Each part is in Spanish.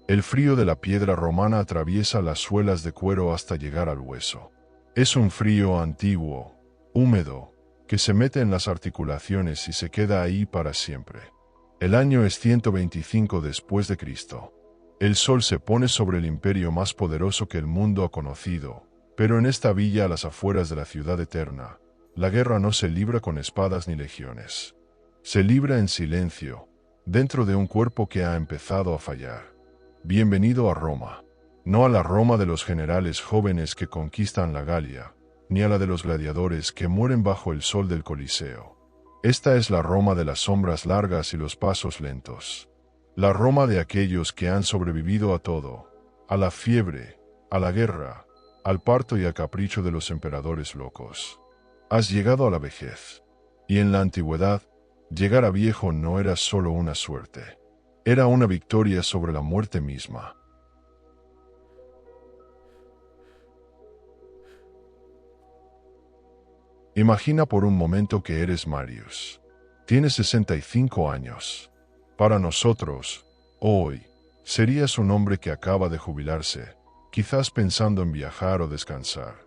El frío de la piedra romana atraviesa las suelas de cuero hasta llegar al hueso. Es un frío antiguo, húmedo, que se mete en las articulaciones y se queda ahí para siempre. El año es 125 después de Cristo. El sol se pone sobre el imperio más poderoso que el mundo ha conocido, pero en esta villa a las afueras de la ciudad eterna, la guerra no se libra con espadas ni legiones. Se libra en silencio, dentro de un cuerpo que ha empezado a fallar. Bienvenido a Roma. No a la Roma de los generales jóvenes que conquistan la Galia, ni a la de los gladiadores que mueren bajo el sol del Coliseo. Esta es la Roma de las sombras largas y los pasos lentos. La Roma de aquellos que han sobrevivido a todo, a la fiebre, a la guerra, al parto y al capricho de los emperadores locos. Has llegado a la vejez. Y en la antigüedad, llegar a viejo no era solo una suerte. Era una victoria sobre la muerte misma. Imagina por un momento que eres Marius. Tienes 65 años. Para nosotros, hoy, serías un hombre que acaba de jubilarse, quizás pensando en viajar o descansar.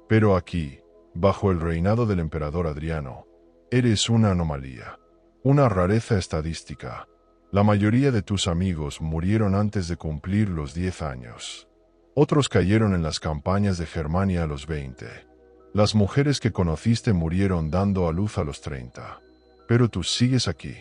Pero aquí, bajo el reinado del emperador Adriano, eres una anomalía, una rareza estadística. La mayoría de tus amigos murieron antes de cumplir los 10 años. Otros cayeron en las campañas de Germania a los 20. Las mujeres que conociste murieron dando a luz a los 30. Pero tú sigues aquí.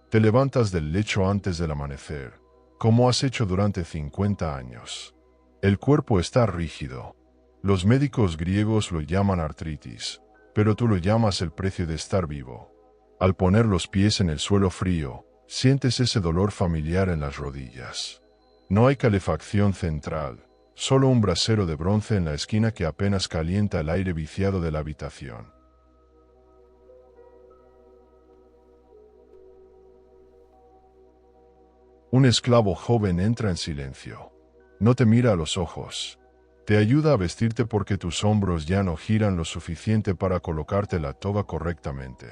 Te levantas del lecho antes del amanecer, como has hecho durante 50 años. El cuerpo está rígido. Los médicos griegos lo llaman artritis, pero tú lo llamas el precio de estar vivo. Al poner los pies en el suelo frío, sientes ese dolor familiar en las rodillas. No hay calefacción central, solo un brasero de bronce en la esquina que apenas calienta el aire viciado de la habitación. Un esclavo joven entra en silencio. No te mira a los ojos. Te ayuda a vestirte porque tus hombros ya no giran lo suficiente para colocarte la toga correctamente.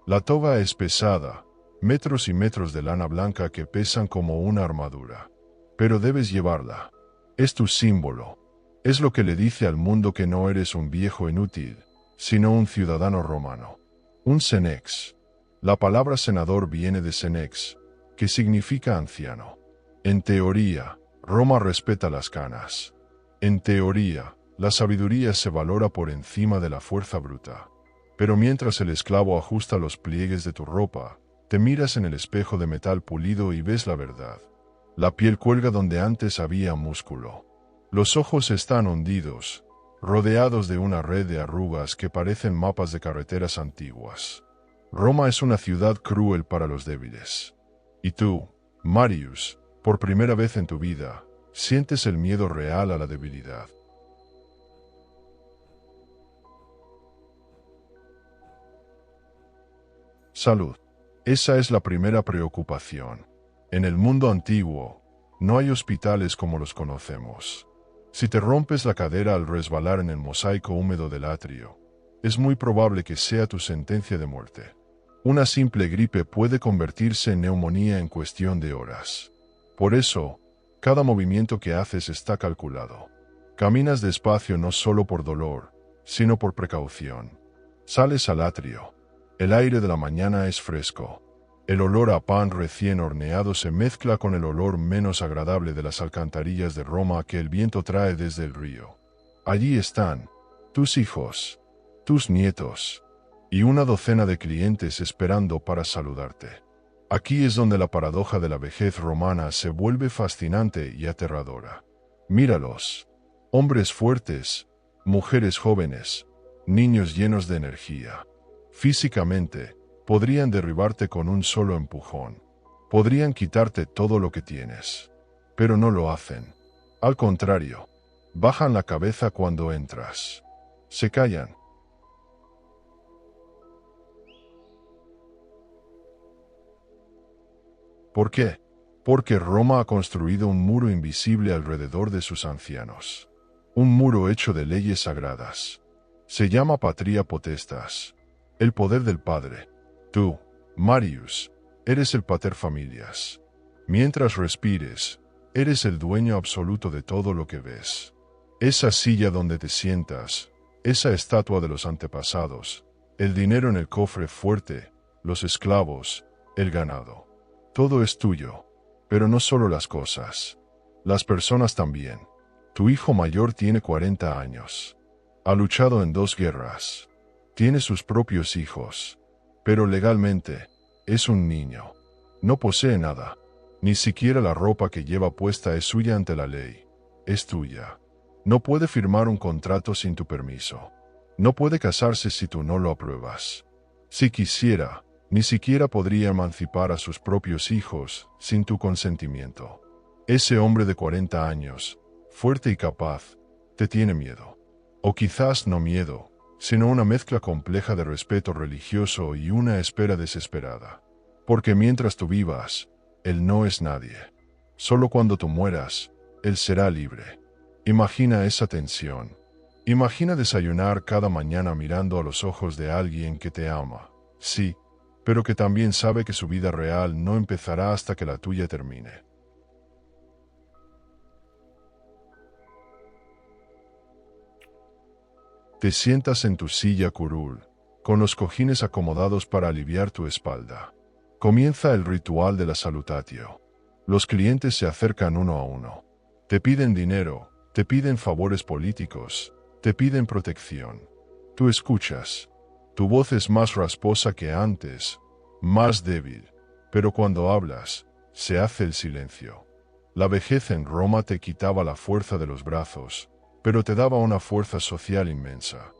La toga es pesada, metros y metros de lana blanca que pesan como una armadura. Pero debes llevarla. Es tu símbolo. Es lo que le dice al mundo que no eres un viejo inútil, sino un ciudadano romano. Un senex. La palabra senador viene de senex, que significa anciano. En teoría, Roma respeta las canas. En teoría, la sabiduría se valora por encima de la fuerza bruta. Pero mientras el esclavo ajusta los pliegues de tu ropa, te miras en el espejo de metal pulido y ves la verdad. La piel cuelga donde antes había músculo. Los ojos están hundidos, rodeados de una red de arrugas que parecen mapas de carreteras antiguas. Roma es una ciudad cruel para los débiles. Y tú, Marius, por primera vez en tu vida, sientes el miedo real a la debilidad. Salud. Esa es la primera preocupación. En el mundo antiguo, no hay hospitales como los conocemos. Si te rompes la cadera al resbalar en el mosaico húmedo del atrio, es muy probable que sea tu sentencia de muerte. Una simple gripe puede convertirse en neumonía en cuestión de horas. Por eso, cada movimiento que haces está calculado. Caminas despacio no solo por dolor, sino por precaución. Sales al atrio. El aire de la mañana es fresco. El olor a pan recién horneado se mezcla con el olor menos agradable de las alcantarillas de Roma que el viento trae desde el río. Allí están tus hijos, tus nietos, y una docena de clientes esperando para saludarte. Aquí es donde la paradoja de la vejez romana se vuelve fascinante y aterradora. Míralos. Hombres fuertes, mujeres jóvenes, niños llenos de energía. Físicamente, podrían derribarte con un solo empujón. Podrían quitarte todo lo que tienes. Pero no lo hacen. Al contrario, bajan la cabeza cuando entras. Se callan. ¿Por qué? Porque Roma ha construido un muro invisible alrededor de sus ancianos. Un muro hecho de leyes sagradas. Se llama patria potestas. El poder del padre. Tú, Marius, eres el pater familias. Mientras respires, Eres el dueño absoluto de todo lo que ves. Esa silla donde te sientas, esa estatua de los antepasados, el dinero en el cofre fuerte, los esclavos, el ganado. Todo es tuyo, pero no solo las cosas. Las personas también. Tu hijo mayor tiene 40 años. Ha luchado en 2 guerras. Tiene sus propios hijos. Pero legalmente, es un niño. No posee nada. Ni siquiera la ropa que lleva puesta es suya ante la ley. Es tuya. No puede firmar un contrato sin tu permiso. No puede casarse si tú no lo apruebas. Si quisiera, ni siquiera podría emancipar a sus propios hijos sin tu consentimiento. Ese hombre de 40 años, fuerte y capaz, te tiene miedo. O quizás no miedo, sino una mezcla compleja de respeto religioso y una espera desesperada. Porque mientras tú vivas, él no es nadie. Solo cuando tú mueras, él será libre. Imagina esa tensión. Imagina desayunar cada mañana mirando a los ojos de alguien que te ama, sí, pero que también sabe que su vida real no empezará hasta que la tuya termine. Te sientas en tu silla curul, con los cojines acomodados para aliviar tu espalda. Comienza el ritual de la salutatio. Los clientes se acercan uno a uno. Te piden dinero, te piden favores políticos, te piden protección. Tú escuchas. Tu voz es más rasposa que antes, más débil, pero cuando hablas, se hace el silencio. La vejez en Roma te quitaba la fuerza de los brazos, pero te daba una fuerza social inmensa.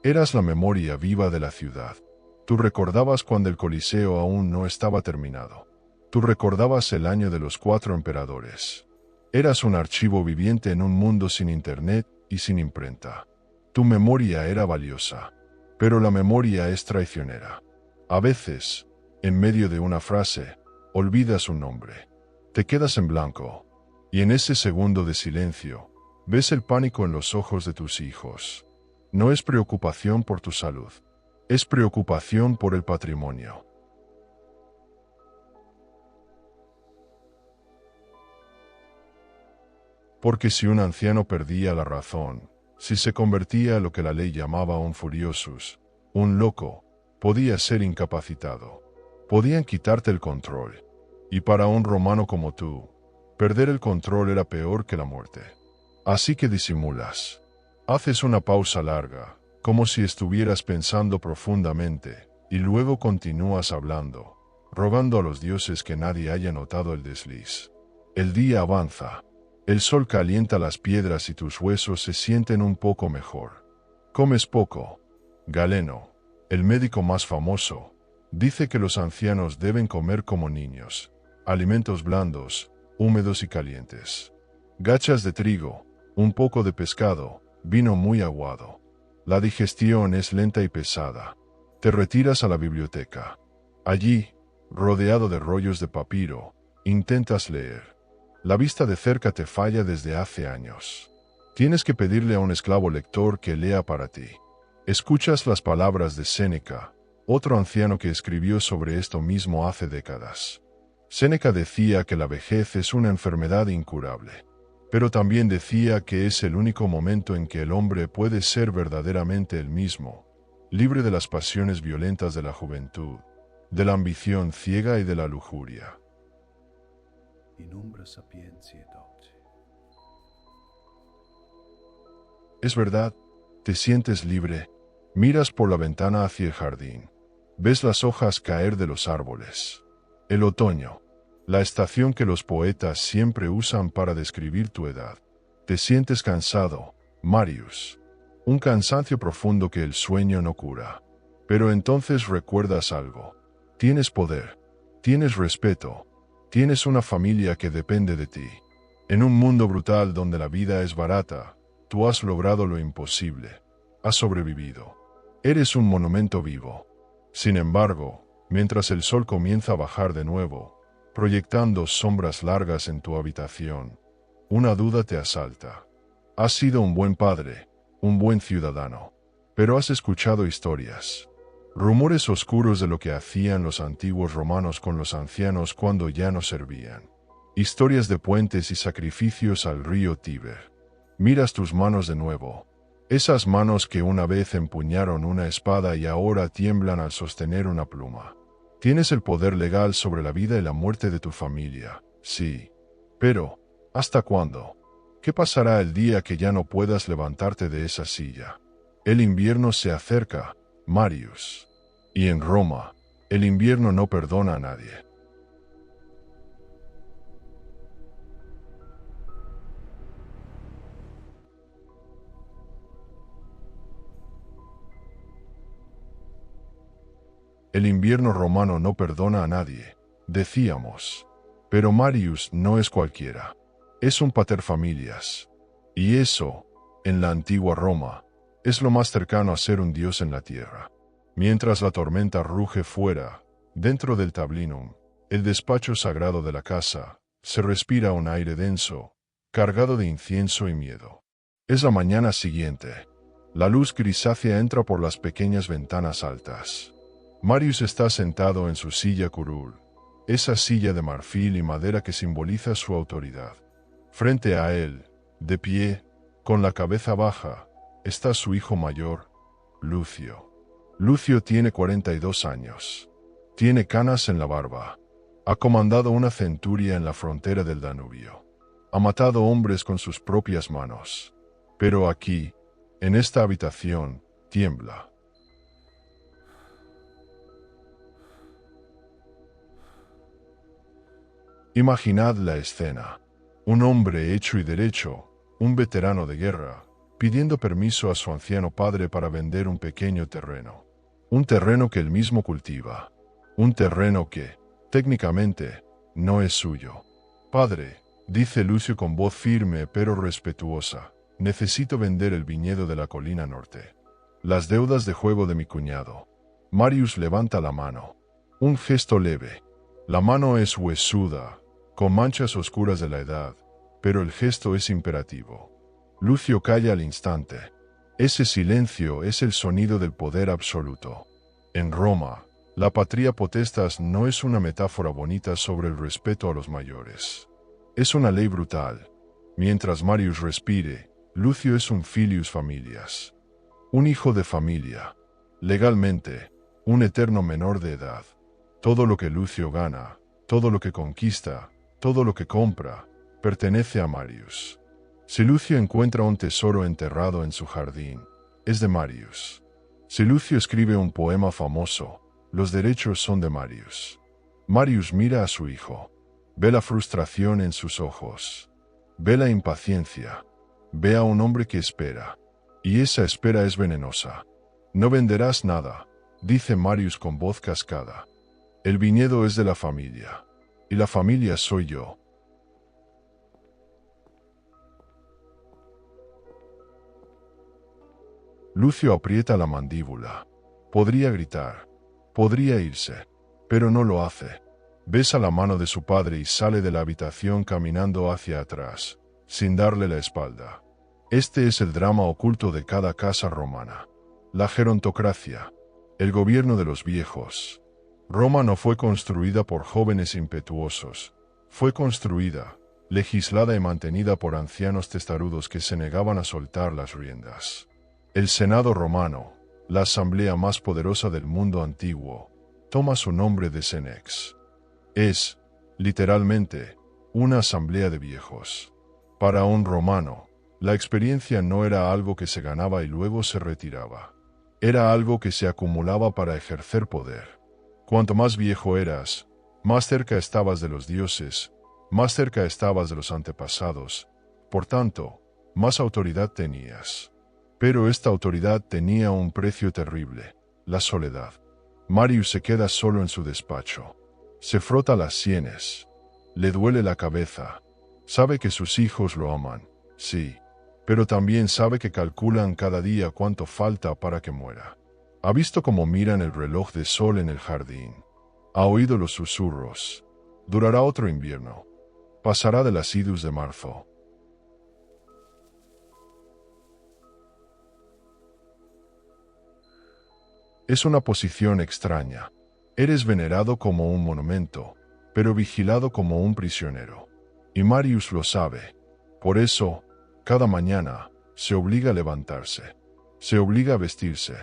Eras la memoria viva de la ciudad. Tú recordabas cuando el Coliseo aún no estaba terminado. Tú recordabas el año de los 4 emperadores. Eras un archivo viviente en un mundo sin internet y sin imprenta. Tu memoria era valiosa, pero la memoria es traicionera. A veces, en medio de una frase, olvidas un nombre. Te quedas en blanco, y en ese segundo de silencio, ves el pánico en los ojos de tus hijos. No es preocupación por tu salud, es preocupación por el patrimonio. Porque si un anciano perdía la razón, si se convertía en lo que la ley llamaba un furiosus, un loco, podía ser incapacitado. Podían quitarte el control. Y para un romano como tú, perder el control era peor que la muerte. Así que disimulas. Haces una pausa larga, como si estuvieras pensando profundamente, y luego continúas hablando, rogando a los dioses que nadie haya notado el desliz. El día avanza. El sol calienta las piedras y tus huesos se sienten un poco mejor. Comes poco. Galeno, el médico más famoso, dice que los ancianos deben comer como niños. Alimentos blandos, húmedos y calientes. Gachas de trigo, un poco de pescado, vino muy aguado. La digestión es lenta y pesada. Te retiras a la biblioteca. Allí, rodeado de rollos de papiro, intentas leer. La vista de cerca te falla desde hace años. Tienes que pedirle a un esclavo lector que lea para ti. Escuchas las palabras de Séneca, otro anciano que escribió sobre esto mismo hace décadas. Séneca decía que la vejez es una enfermedad incurable, pero también decía que es el único momento en que el hombre puede ser verdaderamente el mismo, libre de las pasiones violentas de la juventud, de la ambición ciega y de la lujuria. Es verdad, te sientes libre, miras por la ventana hacia el jardín, ves las hojas caer de los árboles. El otoño, la estación que los poetas siempre usan para describir tu edad. Te sientes cansado, Marius, un cansancio profundo que el sueño no cura. Pero entonces recuerdas algo. Tienes poder, tienes respeto, tienes una familia que depende de ti. En un mundo brutal donde la vida es barata, tú has logrado lo imposible. Has sobrevivido. Eres un monumento vivo. Sin embargo, mientras el sol comienza a bajar de nuevo, proyectando sombras largas en tu habitación, una duda te asalta. Has sido un buen padre, un buen ciudadano, pero has escuchado historias. Rumores oscuros de lo que hacían los antiguos romanos con los ancianos cuando ya no servían. Historias de puentes y sacrificios al río Tíber. Miras tus manos de nuevo. Esas manos que una vez empuñaron una espada y ahora tiemblan al sostener una pluma. Tienes el poder legal sobre la vida y la muerte de tu familia, sí. Pero, ¿hasta cuándo? ¿Qué pasará el día que ya no puedas levantarte de esa silla? El invierno se acerca, Marius. Y en Roma, el invierno no perdona a nadie. El invierno romano no perdona a nadie, decíamos. Pero Marius no es cualquiera. Es un paterfamilias. Y eso, en la antigua Roma, es lo más cercano a ser un dios en la tierra. Mientras la tormenta ruge fuera, dentro del tablinum, el despacho sagrado de la casa, se respira un aire denso, cargado de incienso y miedo. Es la mañana siguiente. La luz grisácea entra por las pequeñas ventanas altas. Marius está sentado en su silla curul, esa silla de marfil y madera que simboliza su autoridad. Frente a él, de pie, con la cabeza baja, está su hijo mayor, Lucio. Lucio tiene 42 años. Tiene canas en la barba. Ha comandado una centuria en la frontera del Danubio. Ha matado hombres con sus propias manos. Pero aquí, en esta habitación, tiembla. Imaginad la escena. Un hombre hecho y derecho, un veterano de guerra, pidiendo permiso a su anciano padre para vender un pequeño terreno. Un terreno que él mismo cultiva. Un terreno que, técnicamente, no es suyo. Padre, dice Lucio con voz firme pero respetuosa, necesito vender el viñedo de la colina norte. Las deudas de juego de mi cuñado. Marius levanta la mano. Un gesto leve. La mano es huesuda, con manchas oscuras de la edad, pero el gesto es imperativo. Lucio calla al instante. Ese silencio es el sonido del poder absoluto. En Roma, la patria potestas no es una metáfora bonita sobre el respeto a los mayores. Es una ley brutal. Mientras Marius respire, Lucio es un filius familias. Un hijo de familia. Legalmente, un eterno menor de edad. Todo lo que Lucio gana, todo lo que conquista, todo lo que compra, pertenece a Marius. Si Lucio encuentra un tesoro enterrado en su jardín, es de Marius. Si Lucio escribe un poema famoso, los derechos son de Marius. Marius mira a su hijo. Ve la frustración en sus ojos. Ve la impaciencia. Ve a un hombre que espera. Y esa espera es venenosa. No venderás nada, dice Marius con voz cascada. El viñedo es de la familia. Y la familia soy yo. Lucio aprieta la mandíbula. Podría gritar. Podría irse. Pero no lo hace. Besa la mano de su padre y sale de la habitación caminando hacia atrás, sin darle la espalda. Este es el drama oculto de cada casa romana. La gerontocracia. El gobierno de los viejos. Roma no fue construida por jóvenes impetuosos. Fue construida, legislada y mantenida por ancianos testarudos que se negaban a soltar las riendas. El Senado romano, la asamblea más poderosa del mundo antiguo, toma su nombre de Senex. Es, literalmente, una asamblea de viejos. Para un romano, la experiencia no era algo que se ganaba y luego se retiraba. Era algo que se acumulaba para ejercer poder. Cuanto más viejo eras, más cerca estabas de los dioses, más cerca estabas de los antepasados, por tanto, más autoridad tenías. Pero esta autoridad tenía un precio terrible, la soledad. Marius se queda solo en su despacho. Se frota las sienes. Le duele la cabeza. Sabe que sus hijos lo aman, sí, pero también sabe que calculan cada día cuánto falta para que muera. Ha visto cómo miran el reloj de sol en el jardín. Ha oído los susurros. Durará otro invierno. Pasará de las idus de marzo. Es una posición extraña. Eres venerado como un monumento, pero vigilado como un prisionero. Y Marius lo sabe. Por eso, cada mañana, se obliga a levantarse. Se obliga a vestirse.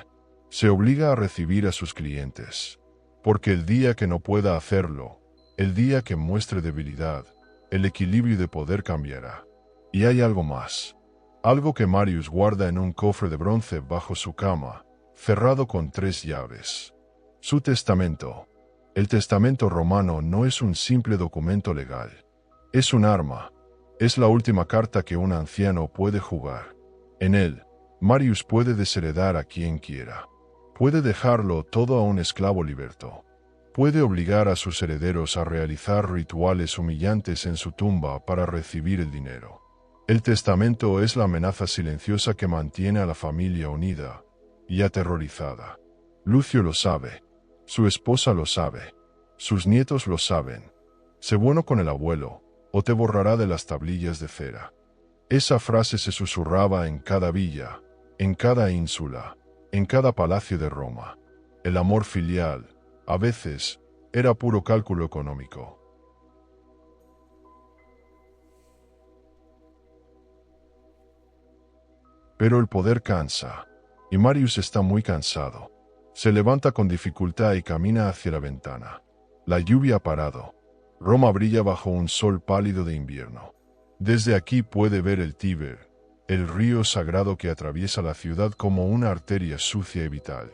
Se obliga a recibir a sus clientes. Porque el día que no pueda hacerlo, el día que muestre debilidad, el equilibrio de poder cambiará. Y hay algo más. Algo que Marius guarda en un cofre de bronce bajo su cama, cerrado con 3 llaves. Su testamento. El testamento romano no es un simple documento legal. Es un arma. Es la última carta que un anciano puede jugar. En él, Marius puede desheredar a quien quiera. Puede dejarlo todo a un esclavo liberto. Puede obligar a sus herederos a realizar rituales humillantes en su tumba para recibir el dinero. El testamento es la amenaza silenciosa que mantiene a la familia unida y aterrorizada. Lucio lo sabe. Su esposa lo sabe. Sus nietos lo saben. Sé bueno con el abuelo, o te borrará de las tablillas de cera. Esa frase se susurraba en cada villa, en cada ínsula, en cada palacio de Roma. El amor filial, a veces, era puro cálculo económico. Pero el poder cansa, y Marius está muy cansado. Se levanta con dificultad y camina hacia la ventana. La lluvia ha parado. Roma brilla bajo un sol pálido de invierno. Desde aquí puede ver el Tíber, el río sagrado que atraviesa la ciudad como una arteria sucia y vital.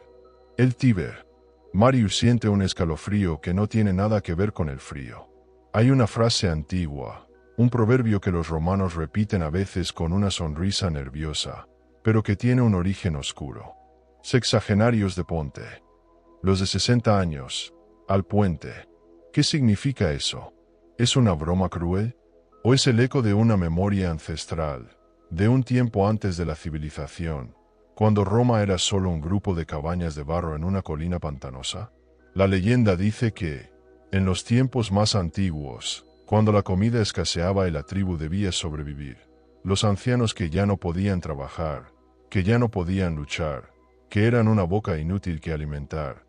El Tíber. Marius siente un escalofrío que no tiene nada que ver con el frío. Hay una frase antigua, un proverbio que los romanos repiten a veces con una sonrisa nerviosa, pero que tiene un origen oscuro. Sexagenarios de Ponte. Los de 60 años, al puente. ¿Qué significa eso? ¿Es una broma cruel? ¿O es el eco de una memoria ancestral, de un tiempo antes de la civilización, cuando Roma era solo un grupo de cabañas de barro en una colina pantanosa? La leyenda dice que, en los tiempos más antiguos, cuando la comida escaseaba y la tribu debía sobrevivir, los ancianos que ya no podían trabajar, que ya no podían luchar, que eran una boca inútil que alimentar,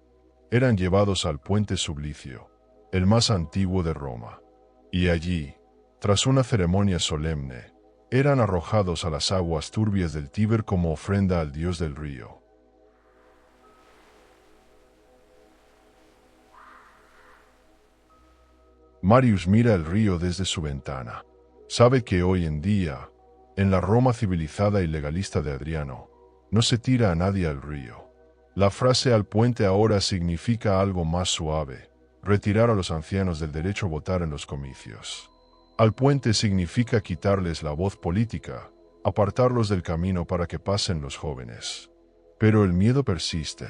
eran llevados al puente Sublicio, el más antiguo de Roma. Y allí, tras una ceremonia solemne, eran arrojados a las aguas turbias del Tíber como ofrenda al dios del río. Marius mira el río desde su ventana. Sabe que hoy en día, en la Roma civilizada y legalista de Adriano, no se tira a nadie al río. La frase al puente ahora significa algo más suave: retirar a los ancianos del derecho a votar en los comicios. Al puente significa quitarles la voz política, apartarlos del camino para que pasen los jóvenes. Pero el miedo persiste.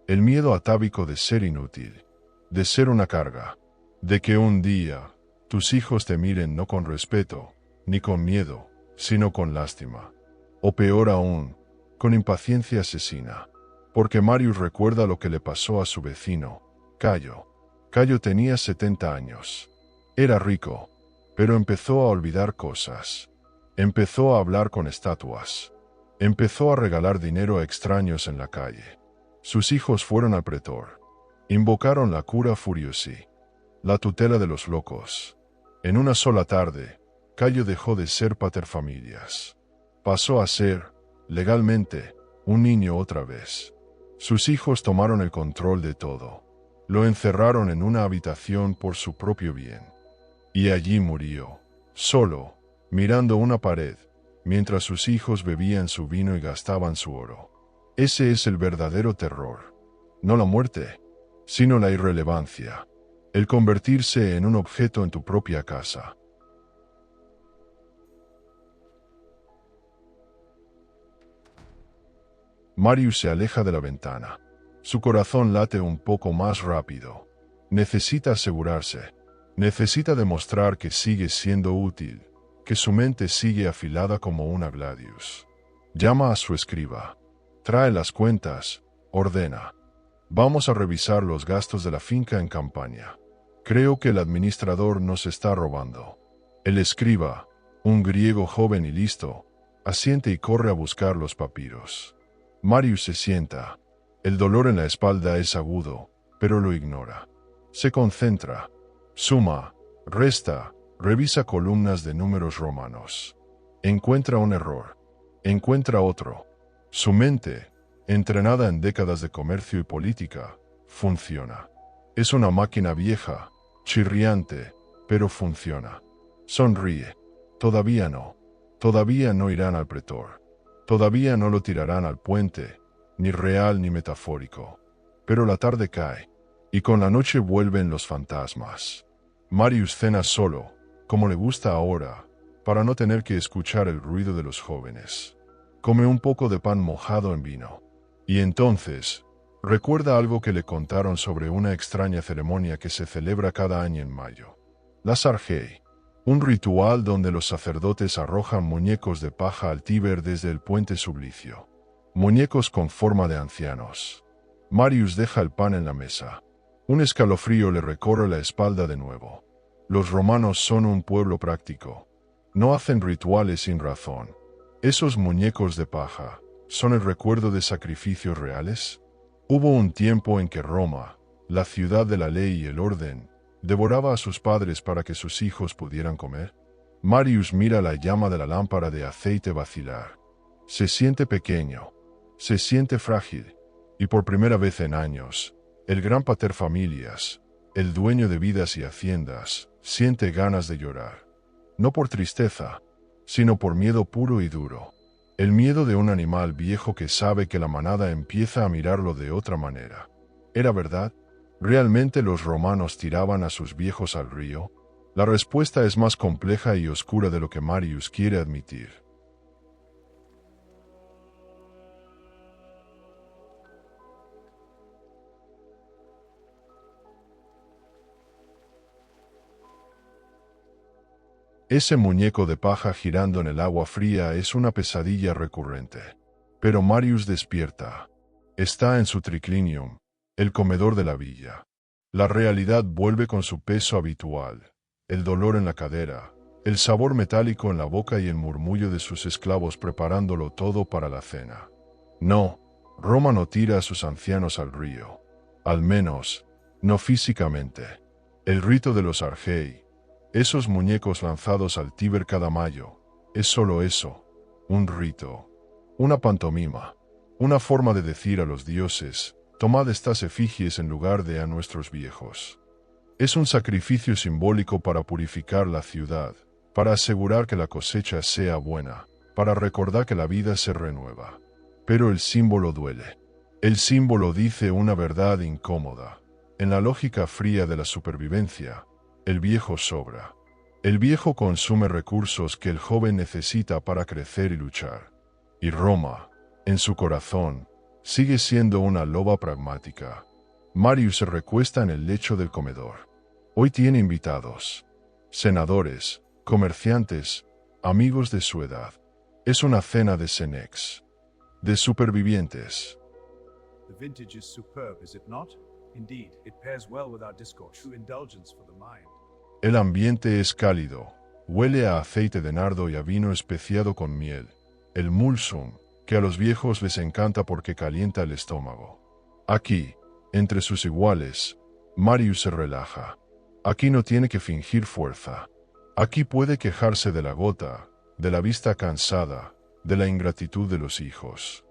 El miedo atávico de ser inútil, de ser una carga, de que un día tus hijos te miren no con respeto, ni con miedo, sino con lástima. O peor aún, con impaciencia asesina. Porque Marius recuerda lo que le pasó a su vecino, Cayo. Cayo tenía 70 años. Era rico, pero empezó a olvidar cosas. Empezó a hablar con estatuas. Empezó a regalar dinero a extraños en la calle. Sus hijos fueron al pretor. Invocaron la cura furiosi, la tutela de los locos. En una sola tarde, Cayo dejó de ser paterfamilias. Pasó a ser, legalmente, un niño otra vez. Sus hijos tomaron el control de todo. Lo encerraron en una habitación por su propio bien. Y allí murió, solo, mirando una pared, mientras sus hijos bebían su vino y gastaban su oro. Ese es el verdadero terror. No la muerte, sino la irrelevancia. El convertirse en un objeto en tu propia casa. Marius se aleja de la ventana. Su corazón late un poco más rápido. Necesita asegurarse. Necesita demostrar que sigue siendo útil, que su mente sigue afilada como una gladius. Llama a su escriba. Trae las cuentas, ordena. Vamos a revisar los gastos de la finca en campaña. Creo que el administrador nos está robando. El escriba, un griego joven y listo, asiente y corre a buscar los papiros. Marius se sienta. El dolor en la espalda es agudo, pero lo ignora. Se concentra. Suma, resta, Revisa columnas de números romanos. Encuentra un error. Encuentra otro. Su mente, entrenada en décadas de comercio y política, funciona. Es una máquina vieja, chirriante, pero funciona. Sonríe. Todavía no. Todavía no irán al pretor. Todavía no lo tirarán al puente, ni real ni metafórico. Pero la tarde cae, y con la noche vuelven los fantasmas. Marius cena solo, como le gusta ahora, para no tener que escuchar el ruido de los jóvenes. Come un poco de pan mojado en vino. Y entonces, recuerda algo que le contaron sobre una extraña ceremonia que se celebra cada año en mayo. La Sargei, un ritual donde los sacerdotes arrojan muñecos de paja al Tíber desde el puente Sublicio. Muñecos con forma de ancianos. Marius deja el pan en la mesa. Un escalofrío le recorre la espalda de nuevo. Los romanos son un pueblo práctico. No hacen rituales sin razón. ¿Esos muñecos de paja son el recuerdo de sacrificios reales? Hubo un tiempo en que Roma, la ciudad de la ley y el orden, devoraba a sus padres para que sus hijos pudieran comer. Marius mira la llama de la lámpara de aceite vacilar. Se siente pequeño, se siente frágil, y por primera vez en años, el gran pater familias, el dueño de vidas y haciendas, siente ganas de llorar. No por tristeza, sino por miedo puro y duro. El miedo de un animal viejo que sabe que la manada empieza a mirarlo de otra manera. ¿Era verdad? ¿Realmente los romanos tiraban a sus viejos al río? La respuesta es más compleja y oscura de lo que Marius quiere admitir. Ese muñeco de paja girando en el agua fría es una pesadilla recurrente. Pero Marius despierta. Está en su triclinium, el comedor de la villa. La realidad vuelve con su peso habitual, el dolor en la cadera, el sabor metálico en la boca y el murmullo de sus esclavos preparándolo todo para la cena. No, Roma no tira a sus ancianos al río. Al menos, no físicamente. El rito de los Argei, esos muñecos lanzados al Tíber cada mayo, es solo eso, un rito, una pantomima, una forma de decir a los dioses, tomad estas efigies en lugar de a nuestros viejos. Es un sacrificio simbólico para purificar la ciudad, para asegurar que la cosecha sea buena, para recordar que la vida se renueva. Pero el símbolo duele. El símbolo dice una verdad incómoda. En la lógica fría de la supervivencia, el viejo sobra. El viejo consume recursos que el joven necesita para crecer y luchar. Y Roma, en su corazón, sigue siendo una loba pragmática. Marius se recuesta en el lecho del comedor. Hoy tiene invitados. Senadores, comerciantes, amigos de su edad. Es una cena de senex. De supervivientes. The vintage is superb, is it not? Indeed, it pairs well with our discourse. True indulgence for the mind. El ambiente es cálido. Huele a aceite de nardo y a vino especiado con miel. El mulsum, que a los viejos les encanta porque calienta el estómago. Aquí, entre sus iguales, Marius se relaja. Aquí no tiene que fingir fuerza. Aquí puede quejarse de la gota, de la vista cansada, de la ingratitud de los hijos.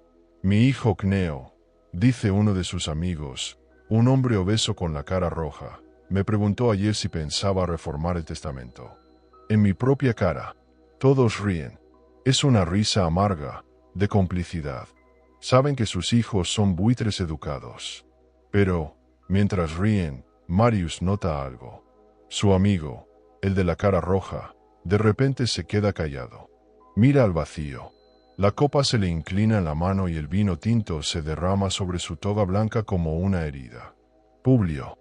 Mi hijo Cneo, dice uno de sus amigos, un hombre obeso con la cara roja, me preguntó ayer si pensaba reformar el testamento. En mi propia cara. Todos ríen. Es una risa amarga, de complicidad. Saben que sus hijos son buitres educados. Pero, mientras ríen, Marius nota algo. Su amigo, el de la cara roja, de repente se queda callado. Mira al vacío. La copa se le inclina en la mano y el vino tinto se derrama sobre su toga blanca como una herida. Publio,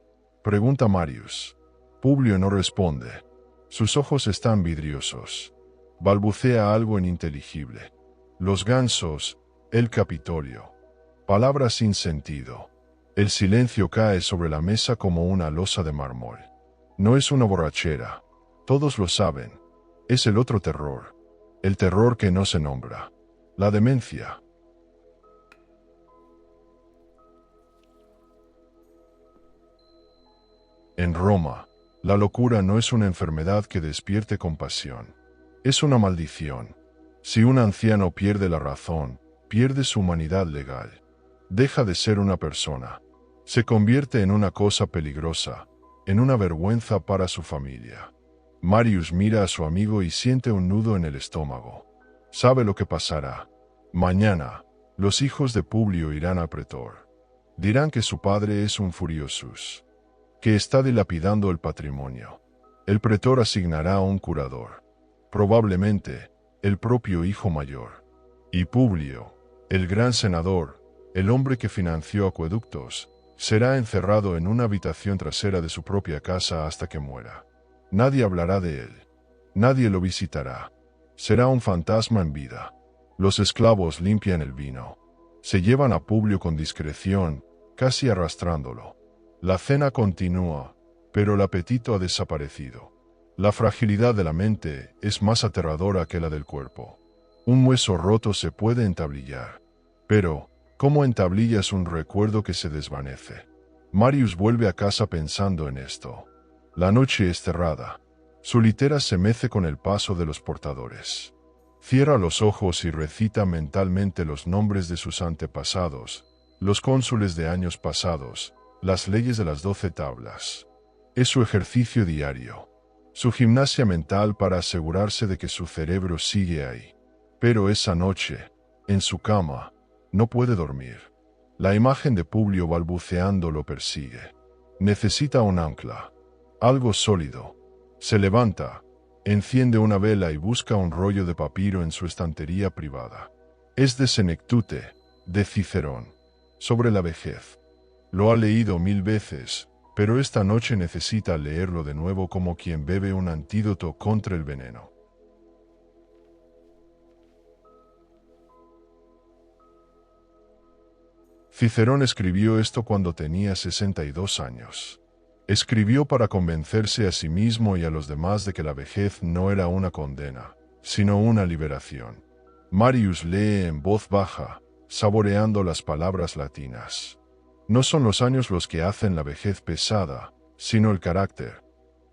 pregunta Marius. Publio no responde. Sus ojos están vidriosos. Balbucea algo ininteligible. Los gansos, el Capitolio. Palabras sin sentido. El silencio cae sobre la mesa como una losa de mármol. No es una borrachera. Todos lo saben. Es el otro terror. El terror que no se nombra. La demencia. En Roma, La locura no es una enfermedad que despierte compasión. Es una maldición. Si un anciano pierde la razón, pierde su humanidad legal. Deja de ser una persona. Se convierte en una cosa peligrosa, en una vergüenza para su familia. Marius mira a su amigo y siente un nudo en el estómago. Sabe lo que pasará. Mañana, los hijos de Publio irán al pretor. Dirán que su padre es un furiosus, que está dilapidando el patrimonio. El pretor asignará a un curador. Probablemente, el propio hijo mayor. Y Publio, el gran senador, el hombre que financió acueductos, será encerrado en una habitación trasera de su propia casa hasta que muera. Nadie hablará de él. Nadie lo visitará. Será un fantasma en vida. Los esclavos limpian el vino. Se llevan a Publio con discreción, casi arrastrándolo. La cena continúa, pero el apetito ha desaparecido. La fragilidad de la mente es más aterradora que la del cuerpo. Un hueso roto se puede entablillar. Pero, ¿cómo entablillas un recuerdo que se desvanece? Marius vuelve a casa pensando en esto. La noche es cerrada. Su litera se mece con el paso de los portadores. Cierra los ojos y recita mentalmente los nombres de sus antepasados, los cónsules de años pasados, las leyes de las 12 tablas. Es su ejercicio diario, su gimnasia mental para asegurarse de que su cerebro sigue ahí. Pero esa noche, en su cama, no puede dormir. La imagen de Publio balbuceando lo persigue. Necesita un ancla, algo sólido. Se levanta, enciende una vela y busca un rollo de papiro en su estantería privada. Es de Senectute, de Cicerón, sobre la vejez. Lo ha leído 1000 veces, pero esta noche necesita leerlo de nuevo como quien bebe un antídoto contra el veneno. Cicerón escribió esto cuando tenía 62 años. Escribió para convencerse a sí mismo y a los demás de que la vejez no era una condena, sino una liberación. Marius lee en voz baja, saboreando las palabras latinas. No son los años los que hacen la vejez pesada, sino el carácter.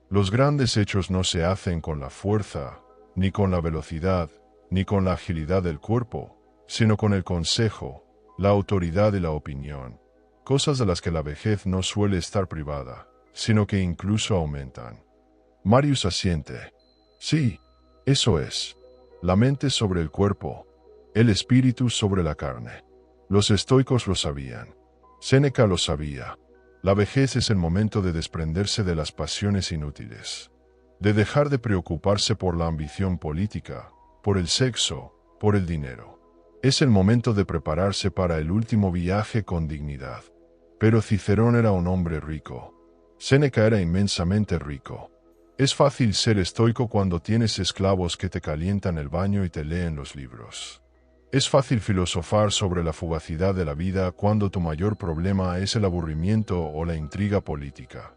Los grandes hechos no se hacen con la fuerza, ni con la velocidad, ni con la agilidad del cuerpo, sino con el consejo, la autoridad y la opinión, cosas de las que la vejez no suele estar privada, sino que incluso aumentan. Marius asiente. Sí, eso es. La mente sobre el cuerpo, el espíritu sobre la carne. Los estoicos lo sabían. Séneca lo sabía. La vejez es el momento de desprenderse de las pasiones inútiles, de dejar de preocuparse por la ambición política, por el sexo, por el dinero. Es el momento de prepararse para el último viaje con dignidad. Pero Cicerón era un hombre rico. Séneca era inmensamente rico. Es fácil ser estoico cuando tienes esclavos que te calientan el baño y te leen los libros. Es fácil filosofar sobre la fugacidad de la vida cuando tu mayor problema es el aburrimiento o la intriga política.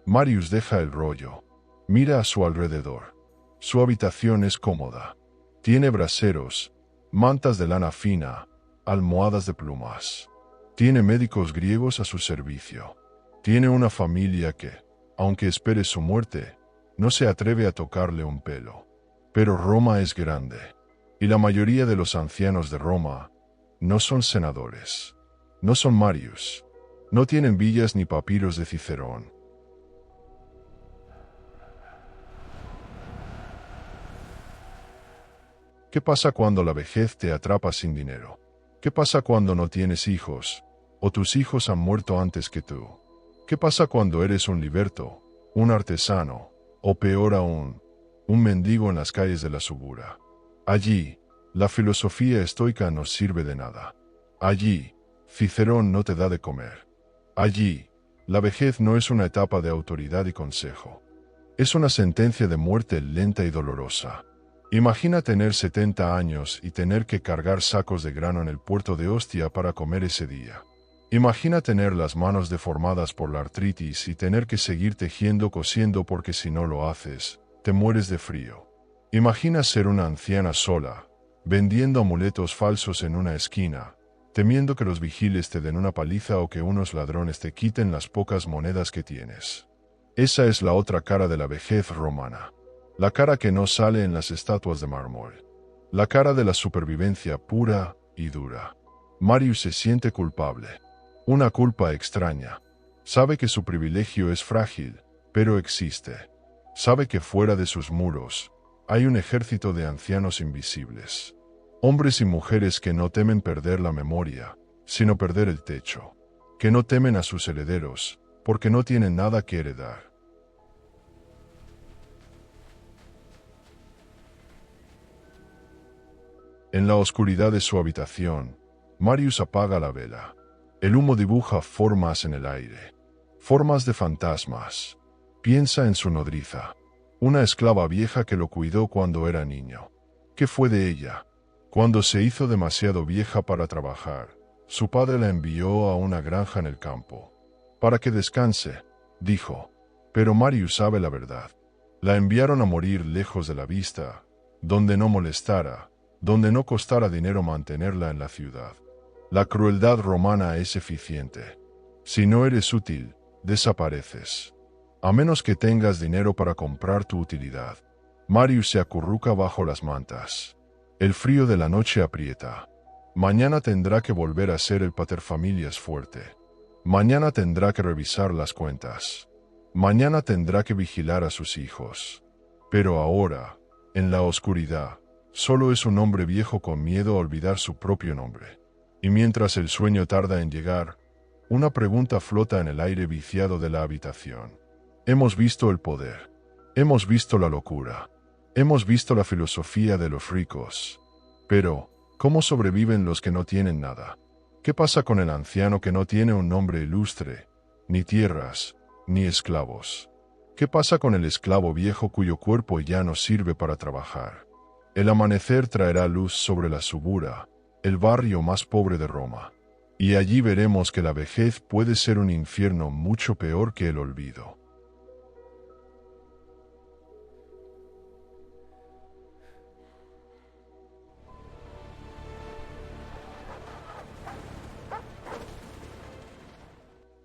Marius deja el rollo. Mira a su alrededor. Su habitación es cómoda. Tiene braseros, mantas de lana fina, almohadas de plumas. Tiene médicos griegos a su servicio. Tiene una familia que, aunque espere su muerte, no se atreve a tocarle un pelo. Pero Roma es grande, y la mayoría de los ancianos de Roma no son senadores, no son Marius, no tienen villas ni papiros de Cicerón. ¿Qué pasa cuando la vejez te atrapa sin dinero? ¿Qué pasa cuando no tienes hijos, o tus hijos han muerto antes que tú? ¿Qué pasa cuando eres un liberto, un artesano, o peor aún, un mendigo en las calles de la Subura? Allí, la filosofía estoica no sirve de nada. Allí, Cicerón no te da de comer. Allí, la vejez no es una etapa de autoridad y consejo. Es una sentencia de muerte lenta y dolorosa. Imagina tener 70 años y tener que cargar sacos de grano en el puerto de Ostia para comer ese día. Imagina tener las manos deformadas por la artritis y tener que seguir tejiendo cosiendo porque si no lo haces, te mueres de frío. Imagina ser una anciana sola, vendiendo amuletos falsos en una esquina, temiendo que los vigiles te den una paliza o que unos ladrones te quiten las pocas monedas que tienes. Esa es la otra cara de la vejez romana. La cara que no sale en las estatuas de mármol. La cara de la supervivencia pura y dura. Marius se siente culpable. Una culpa extraña. Sabe que su privilegio es frágil, pero existe. Sabe que fuera de sus muros hay un ejército de ancianos invisibles. Hombres y mujeres que no temen perder la memoria, sino perder el techo. Que no temen a sus herederos, porque no tienen nada que heredar. En la oscuridad de su habitación, Marius apaga la vela. El humo dibuja formas en el aire. Formas de fantasmas. Piensa en su nodriza. Una esclava vieja que lo cuidó cuando era niño. ¿Qué fue de ella? Cuando se hizo demasiado vieja para trabajar, su padre la envió a una granja en el campo. Para que descanse, dijo. Pero Marius sabe la verdad. La enviaron a morir lejos de la vista, donde no molestara, donde no costara dinero mantenerla en la ciudad. La crueldad romana es eficiente. Si no eres útil, desapareces. A menos que tengas dinero para comprar tu utilidad. Marius se acurruca bajo las mantas. El frío de la noche aprieta. Mañana tendrá que volver a ser el paterfamilias fuerte. Mañana tendrá que revisar las cuentas. Mañana tendrá que vigilar a sus hijos. Pero ahora, en la oscuridad, solo es un hombre viejo con miedo a olvidar su propio nombre. Y mientras el sueño tarda en llegar, una pregunta flota en el aire viciado de la habitación. Hemos visto el poder. Hemos visto la locura. Hemos visto la filosofía de los ricos. Pero, ¿cómo sobreviven los que no tienen nada? ¿Qué pasa con el anciano que no tiene un nombre ilustre, ni tierras, ni esclavos? ¿Qué pasa con el esclavo viejo cuyo cuerpo ya no sirve para trabajar? El amanecer traerá luz sobre la Subura, el barrio más pobre de Roma. Y allí veremos que la vejez puede ser un infierno mucho peor que el olvido.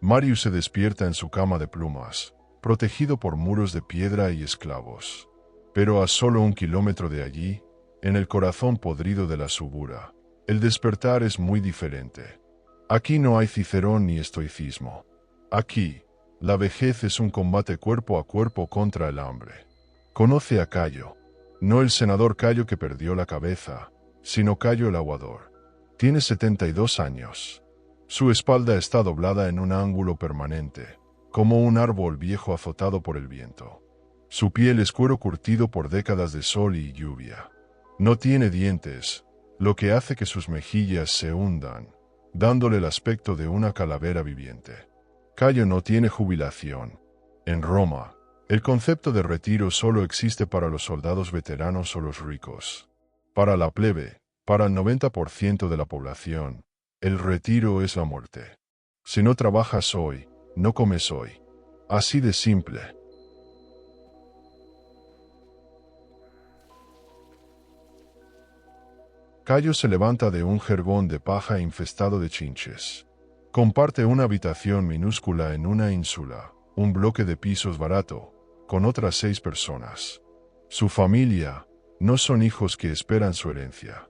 Marius se despierta en su cama de plumas, protegido por muros de piedra y esclavos. Pero a solo 1 kilómetro de allí, en el corazón podrido de la Subura, el despertar es muy diferente. Aquí no hay Cicerón ni estoicismo. Aquí, la vejez es un combate cuerpo a cuerpo contra el hambre. Conoce a Cayo, no el senador Cayo que perdió la cabeza, sino Cayo el aguador. Tiene 72 años. Su espalda está doblada en un ángulo permanente, como un árbol viejo azotado por el viento. Su piel es cuero curtido por décadas de sol y lluvia. No tiene dientes, lo que hace que sus mejillas se hundan, dándole el aspecto de una calavera viviente. Cayo no tiene jubilación. En Roma, el concepto de retiro solo existe para los soldados veteranos o los ricos. Para la plebe, para el 90% de la población, el retiro es la muerte. Si no trabajas hoy, no comes hoy. Así de simple. Cayo se levanta de un jergón de paja infestado de chinches. Comparte una habitación minúscula en una ínsula, un bloque de pisos barato, con otras 6 personas. Su familia no son hijos que esperan su herencia.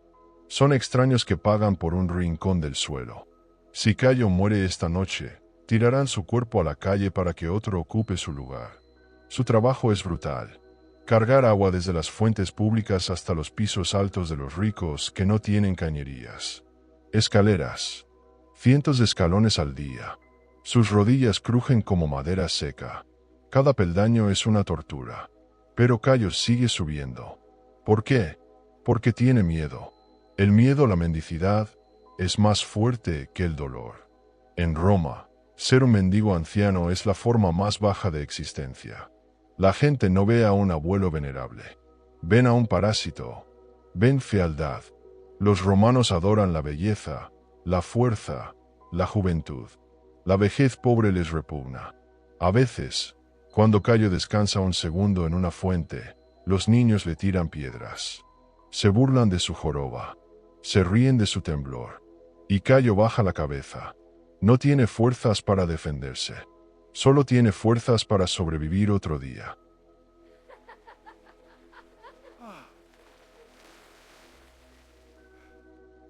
Son extraños que pagan por un rincón del suelo. Si Cayo muere esta noche, tirarán su cuerpo a la calle para que otro ocupe su lugar. Su trabajo es brutal. Cargar agua desde las fuentes públicas hasta los pisos altos de los ricos que no tienen cañerías. Escaleras. Cientos de escalones al día. Sus rodillas crujen como madera seca. Cada peldaño es una tortura. Pero Cayo sigue subiendo. ¿Por qué? Porque tiene miedo. El miedo a la mendicidad es más fuerte que el dolor. En Roma, ser un mendigo anciano es la forma más baja de existencia. La gente no ve a un abuelo venerable. Ven a un parásito. Ven fealdad. Los romanos adoran la belleza, la fuerza, la juventud. La vejez pobre les repugna. A veces, cuando Cayo descansa un segundo en una fuente, los niños le tiran piedras. Se burlan de su joroba. Se ríen de su temblor. Y Cayo baja la cabeza. No tiene fuerzas para defenderse. Solo tiene fuerzas para sobrevivir otro día.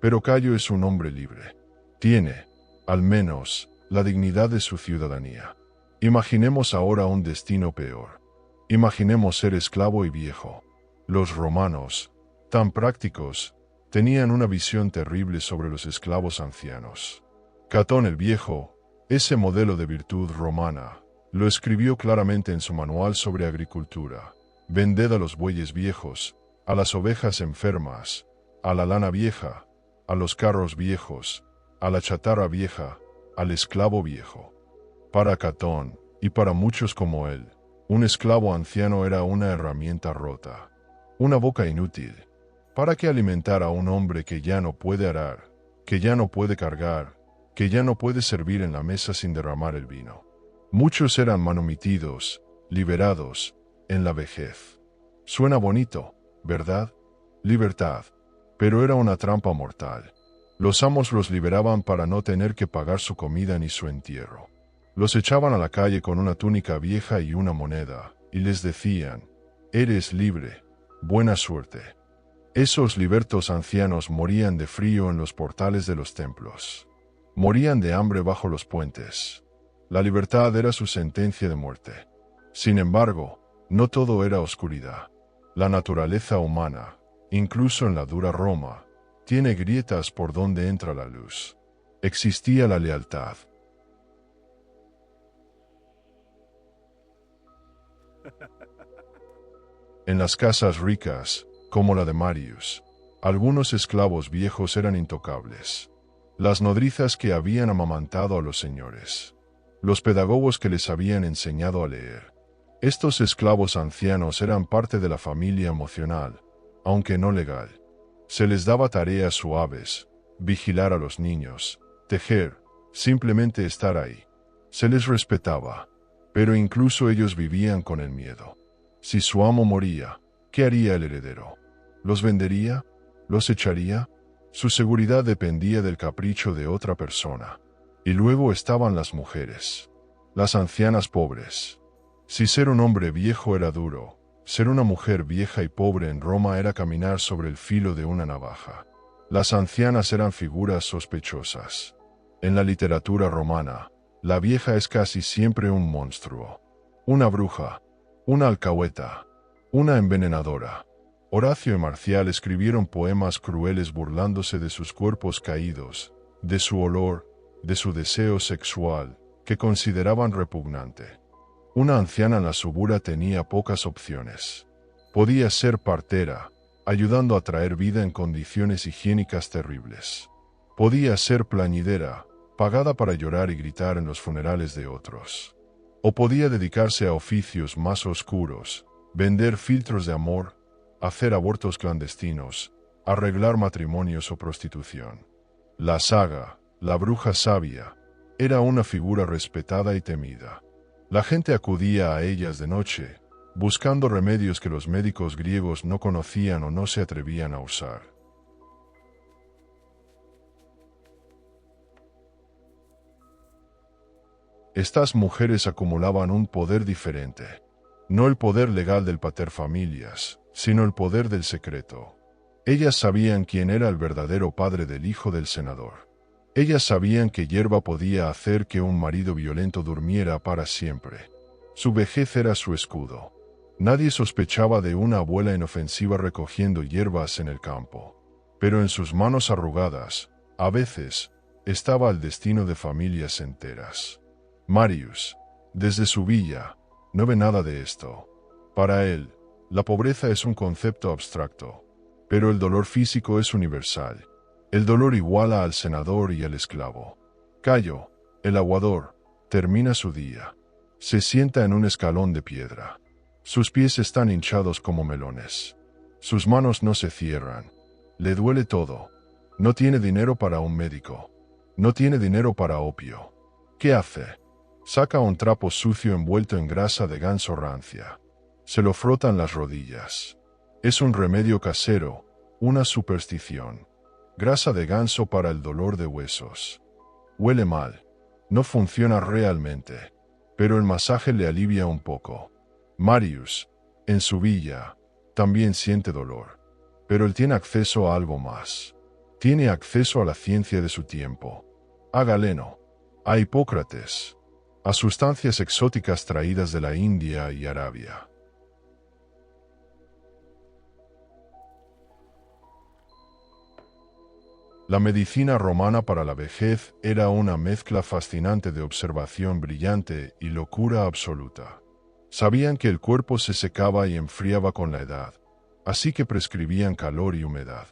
Pero Cayo es un hombre libre. Tiene, al menos, la dignidad de su ciudadanía. Imaginemos ahora un destino peor. Imaginemos ser esclavo y viejo. Los romanos, tan prácticos, tenían una visión terrible sobre los esclavos ancianos. Catón el Viejo, ese modelo de virtud romana, lo escribió claramente en su manual sobre agricultura. Vended a los bueyes viejos, a las ovejas enfermas, a la lana vieja, a los carros viejos, a la chatarra vieja, al esclavo viejo. Para Catón, y para muchos como él, un esclavo anciano era una herramienta rota, una boca inútil. ¿Para qué alimentar a un hombre que ya no puede arar, que ya no puede cargar, que ya no puede servir en la mesa sin derramar el vino? Muchos eran manumitidos, liberados, en la vejez. Suena bonito, ¿verdad? Libertad. Pero era una trampa mortal. Los amos los liberaban para no tener que pagar su comida ni su entierro. Los echaban a la calle con una túnica vieja y una moneda, y les decían, «Eres libre, buena suerte». Esos libertos ancianos morían de frío en los portales de los templos. Morían de hambre bajo los puentes. La libertad era su sentencia de muerte. Sin embargo, no todo era oscuridad. La naturaleza humana, incluso en la dura Roma, tiene grietas por donde entra la luz. Existía la lealtad. En las casas ricas, como la de Marius, algunos esclavos viejos eran intocables. Las nodrizas que habían amamantado a los señores. Los pedagogos que les habían enseñado a leer. Estos esclavos ancianos eran parte de la familia emocional, aunque no legal. Se les daba tareas suaves, vigilar a los niños, tejer, simplemente estar ahí. Se les respetaba, pero incluso ellos vivían con el miedo. Si su amo moría, ¿qué haría el heredero? ¿Los vendería? ¿Los echaría? Su seguridad dependía del capricho de otra persona. Y luego estaban las mujeres. Las ancianas pobres. Si ser un hombre viejo era duro, ser una mujer vieja y pobre en Roma era caminar sobre el filo de una navaja. Las ancianas eran figuras sospechosas. En la literatura romana, la vieja es casi siempre un monstruo. Una bruja, una alcahueta, una envenenadora. Horacio y Marcial escribieron poemas crueles burlándose de sus cuerpos caídos, de su olor, de su deseo sexual, que consideraban repugnante. Una anciana en la subura tenía pocas opciones. Podía ser partera, ayudando a traer vida en condiciones higiénicas terribles. Podía ser plañidera, pagada para llorar y gritar en los funerales de otros. O podía dedicarse a oficios más oscuros, vender filtros de amor, hacer abortos clandestinos, arreglar matrimonios o prostitución. La saga, la bruja sabia, era una figura respetada y temida. La gente acudía a ellas de noche, buscando remedios que los médicos griegos no conocían o no se atrevían a usar. Estas mujeres acumulaban un poder diferente. No el poder legal del paterfamilias, sino el poder del secreto. Ellas sabían quién era el verdadero padre del hijo del senador. Ellas sabían que hierba podía hacer que un marido violento durmiera para siempre. Su vejez era su escudo. Nadie sospechaba de una abuela inofensiva recogiendo hierbas en el campo. Pero en sus manos arrugadas, a veces, estaba el destino de familias enteras. Marius, desde su villa, no ve nada de esto. Para él, la pobreza es un concepto abstracto, pero el dolor físico es universal. El dolor iguala al senador y al esclavo. Cayo, el aguador, termina su día. Se sienta en un escalón de piedra. Sus pies están hinchados como melones. Sus manos no se cierran. Le duele todo. No tiene dinero para un médico. No tiene dinero para opio. ¿Qué hace? Saca un trapo sucio envuelto en grasa de ganso rancia. Se lo frota en las rodillas. Es un remedio casero, una superstición. Grasa de ganso para el dolor de huesos. Huele mal. No funciona realmente. pero el masaje le alivia un poco. Marius, en su villa, también siente dolor, pero él tiene acceso a algo más. Tiene acceso a la ciencia de su tiempo, a Galeno, a Hipócrates, a sustancias exóticas traídas de la India y Arabia. La medicina romana para la vejez era una mezcla fascinante de observación brillante y locura absoluta. Sabían que el cuerpo se secaba y enfriaba con la edad, así que prescribían calor y humedad,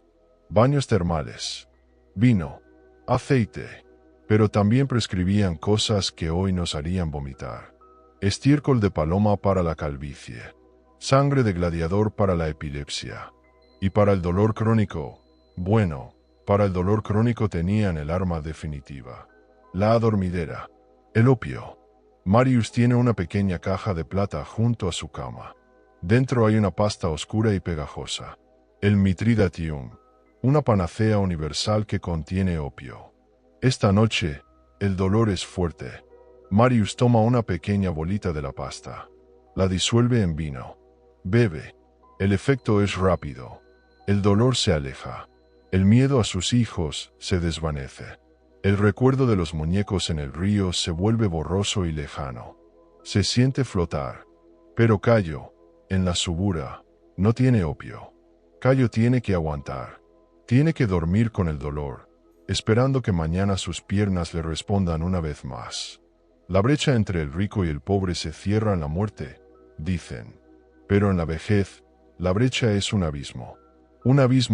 baños termales, vino, aceite, pero también prescribían cosas que hoy nos harían vomitar. Estiércol de paloma para la calvicie, sangre de gladiador para la epilepsia, y para el dolor crónico, bueno, para el dolor crónico tenían el arma definitiva, la adormidera, el opio. Marius tiene una pequeña caja de plata junto a su cama. Dentro hay una pasta oscura y pegajosa, el Mithridatium, una panacea universal que contiene opio. Esta noche, el dolor es fuerte. Marius toma una pequeña bolita de la pasta, la disuelve en vino, bebe. El efecto es rápido. El dolor se aleja. El miedo a sus hijos se desvanece. El recuerdo de los muñecos en el río se vuelve borroso y lejano. Se siente flotar. Pero Cayo, en la subura, no tiene opio. Cayo tiene que aguantar. Tiene que dormir con el dolor, esperando que mañana sus piernas le respondan una vez más. La brecha entre el rico y el pobre se cierra en la muerte, dicen. Pero en la vejez, la brecha es un abismo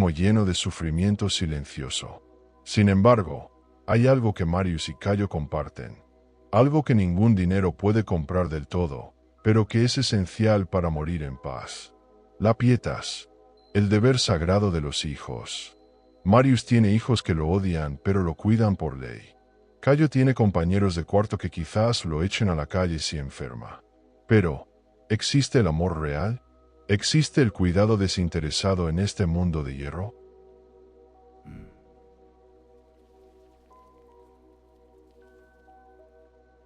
lleno de sufrimiento silencioso. Sin embargo, hay algo que Marius y Cayo comparten, algo que ningún dinero puede comprar del todo, pero que es esencial para morir en paz. La pietas, el deber sagrado de los hijos. Marius tiene hijos que lo odian, pero lo cuidan por ley. Cayo tiene compañeros de cuarto que quizás lo echen a la calle si enferma. Pero, ¿existe el amor real? ¿Existe el cuidado desinteresado en este mundo de hierro?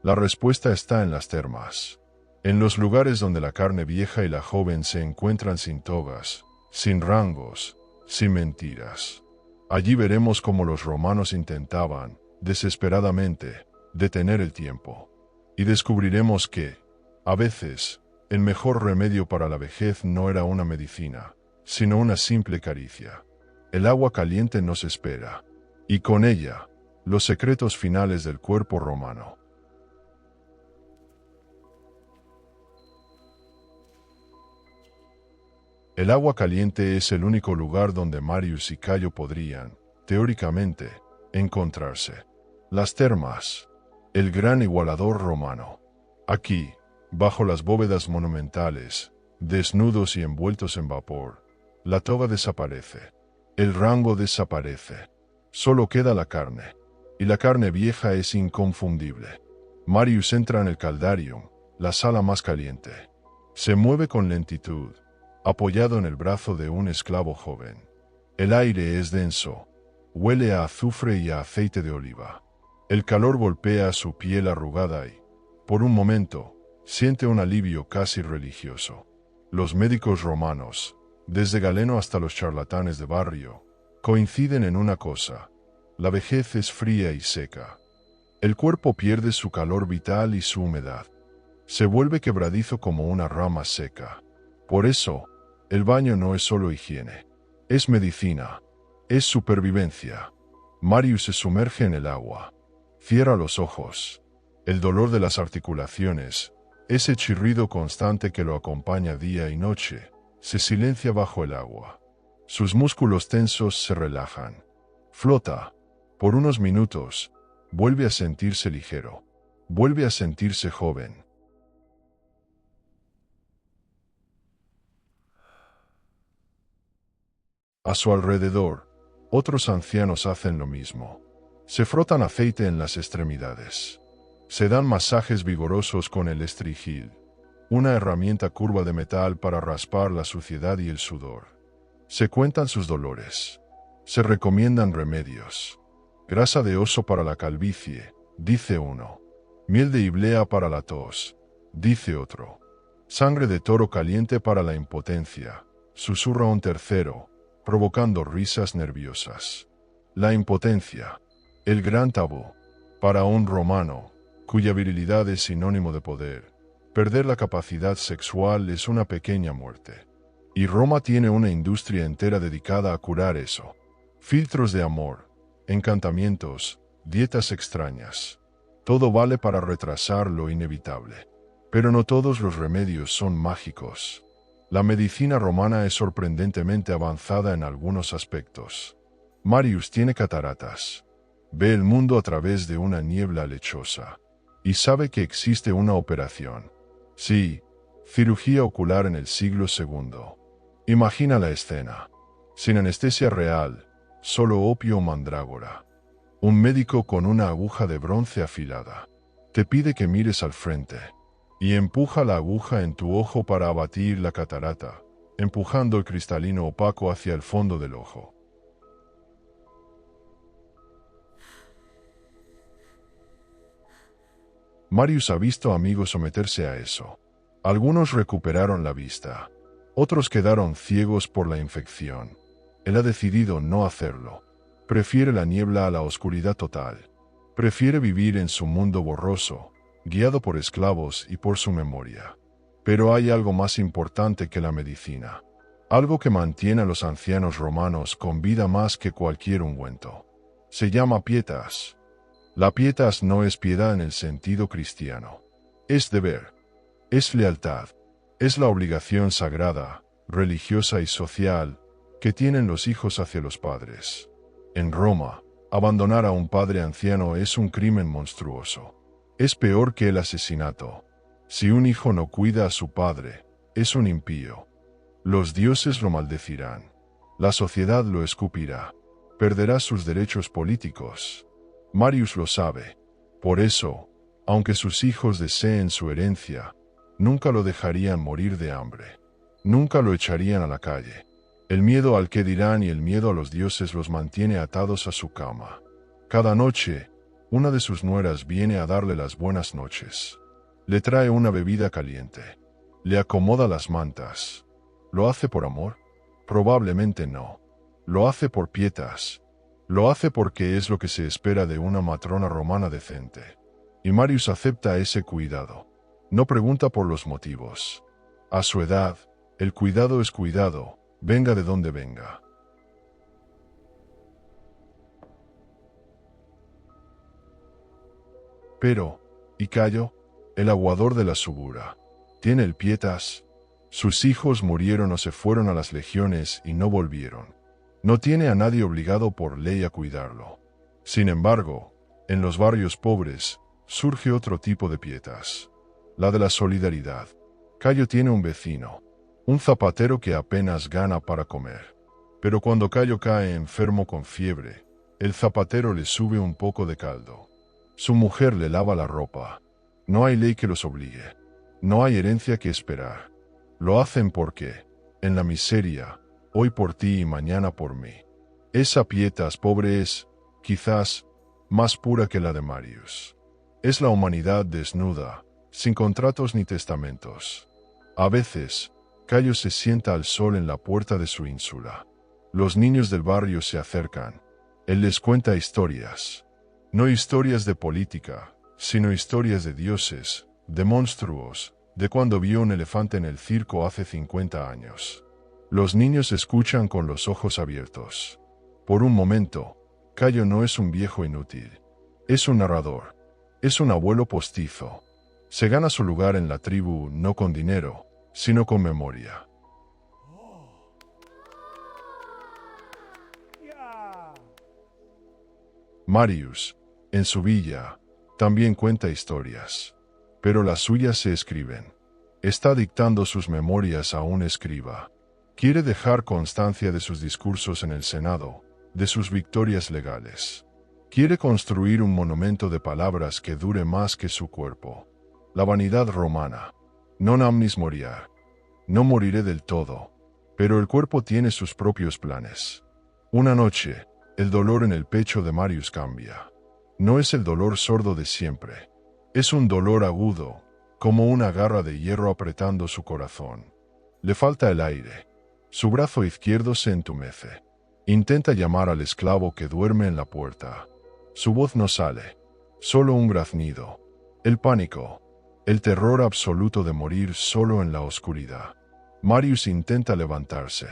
La respuesta está en las termas, en los lugares donde la carne vieja y la joven se encuentran sin togas, sin rangos, sin mentiras. Allí veremos cómo los romanos intentaban, desesperadamente, detener el tiempo. Y descubriremos que, a veces, el mejor remedio para la vejez no era una medicina, sino una simple caricia. El agua caliente nos espera, y con ella, los secretos finales del cuerpo romano. El agua caliente es el único lugar donde Marius y Cayo podrían, teóricamente, encontrarse. Las termas, el gran igualador romano. Aquí, bajo las bóvedas monumentales, desnudos y envueltos en vapor, la toga desaparece, el rango desaparece, solo queda la carne, y la carne vieja es inconfundible. Marius entra en el Caldarium, la sala más caliente. Se mueve con lentitud, apoyado en el brazo de un esclavo joven. El aire es denso, huele a azufre y a aceite de oliva. El calor golpea su piel arrugada y, por un momento, siente un alivio casi religioso. Los médicos romanos, desde Galeno hasta los charlatanes de barrio, coinciden en una cosa: la vejez es fría y seca. El cuerpo pierde su calor vital y su humedad. Se vuelve quebradizo como una rama seca. Por eso, el baño no es solo higiene. Es medicina. Es supervivencia. Marius se sumerge en el agua. Cierra los ojos. El dolor de las articulaciones, ese chirrido constante que lo acompaña día y noche, se silencia bajo el agua. Sus músculos tensos se relajan. Flota. Por unos minutos, vuelve a sentirse ligero. Vuelve a sentirse joven. A su alrededor, otros ancianos hacen lo mismo. Se frotan aceite en las extremidades. Se dan masajes vigorosos con el estrigil, una herramienta curva de metal para raspar la suciedad y el sudor. Se cuentan sus dolores. Se recomiendan remedios. Grasa de oso para la calvicie, dice uno. Miel de iblea para la tos, dice otro. Sangre de toro caliente para la impotencia, susurra un tercero, provocando risas nerviosas. La impotencia, el gran tabú, para un romano, cuya virilidad es sinónimo de poder. Perder la capacidad sexual es una pequeña muerte. Y Roma tiene una industria entera dedicada a curar eso. Filtros de amor, encantamientos, dietas extrañas. Todo vale para retrasar lo inevitable. Pero no todos los remedios son mágicos. La medicina romana es sorprendentemente avanzada en algunos aspectos. Marius tiene cataratas. Ve el mundo a través de una niebla lechosa. Y sabe que existe una operación. Sí, cirugía ocular en el siglo II. Imagina la escena. Sin anestesia real, solo opio o mandrágora. Un médico con una aguja de bronce afilada. Te pide que mires al frente. Y empuja la aguja en tu ojo para abatir la catarata, empujando el cristalino opaco hacia el fondo del ojo. Marius ha visto amigos someterse a eso. Algunos recuperaron la vista. Otros quedaron ciegos por la infección. Él ha decidido no hacerlo. Prefiere la niebla a la oscuridad total. Prefiere vivir en su mundo borroso, guiado por esclavos y por su memoria. Pero hay algo más importante que la medicina. Algo que mantiene a los ancianos romanos con vida más que cualquier ungüento. Se llama pietas. La pietas no es piedad en el sentido cristiano. Es deber. Es lealtad. Es la obligación sagrada, religiosa y social que tienen los hijos hacia los padres. En Roma, abandonar a un padre anciano es un crimen monstruoso. Es peor que el asesinato. Si un hijo no cuida a su padre, es un impío. Los dioses lo maldecirán. La sociedad lo escupirá. Perderá sus derechos políticos. Marius lo sabe. Por eso, aunque sus hijos deseen su herencia, nunca lo dejarían morir de hambre. Nunca lo echarían a la calle. El miedo al que dirán y el miedo a los dioses los mantiene atados a su cama. Cada noche, una de sus nueras viene a darle las buenas noches. Le trae una bebida caliente. Le acomoda las mantas. ¿Lo hace por amor? Probablemente no. Lo hace por pietas. Lo hace porque es lo que se espera de una matrona romana decente. Y Marius acepta ese cuidado. No pregunta por los motivos. A su edad, el cuidado es cuidado, venga de donde venga. Pero, ¿y Cayo? El aguador de la Subura. ¿Tiene el pietas? Sus hijos murieron o se fueron a las legiones y no volvieron. No tiene a nadie obligado por ley a cuidarlo. Sin embargo, en los barrios pobres, surge otro tipo de pietas. La de la solidaridad. Cayo tiene un vecino, un zapatero que apenas gana para comer. Pero cuando Cayo cae enfermo con fiebre, el zapatero le sube un poco de caldo. Su mujer le lava la ropa. No hay ley que los obligue. No hay herencia que esperar. Lo hacen porque, en la miseria, hoy por ti y mañana por mí. Esa pietas pobre es, quizás, más pura que la de Marius. Es la humanidad desnuda, sin contratos ni testamentos. A veces, Cayo se sienta al sol en la puerta de su ínsula. Los niños del barrio se acercan. Él les cuenta historias. No historias de política, sino historias de dioses, de monstruos, de cuando vio un elefante en el circo hace 50 años. Los niños escuchan con los ojos abiertos. Por un momento, Cayo no es un viejo inútil. Es un narrador. Es un abuelo postizo. Se gana su lugar en la tribu no con dinero, sino con memoria. Marius, en su villa, también cuenta historias. Pero las suyas se escriben. Está dictando sus memorias a un escriba. Quiere dejar constancia de sus discursos en el Senado, de sus victorias legales. Quiere construir un monumento de palabras que dure más que su cuerpo. La vanidad romana. Non omnis moriar. No moriré del todo. Pero el cuerpo tiene sus propios planes. Una noche, el dolor en el pecho de Marius cambia. No es el dolor sordo de siempre. Es un dolor agudo, como una garra de hierro apretando su corazón. Le falta el aire. Su brazo izquierdo se entumece. Intenta llamar al esclavo que duerme en la puerta. Su voz no sale. Solo un graznido. El pánico. El terror absoluto de morir solo en la oscuridad. Marius intenta levantarse.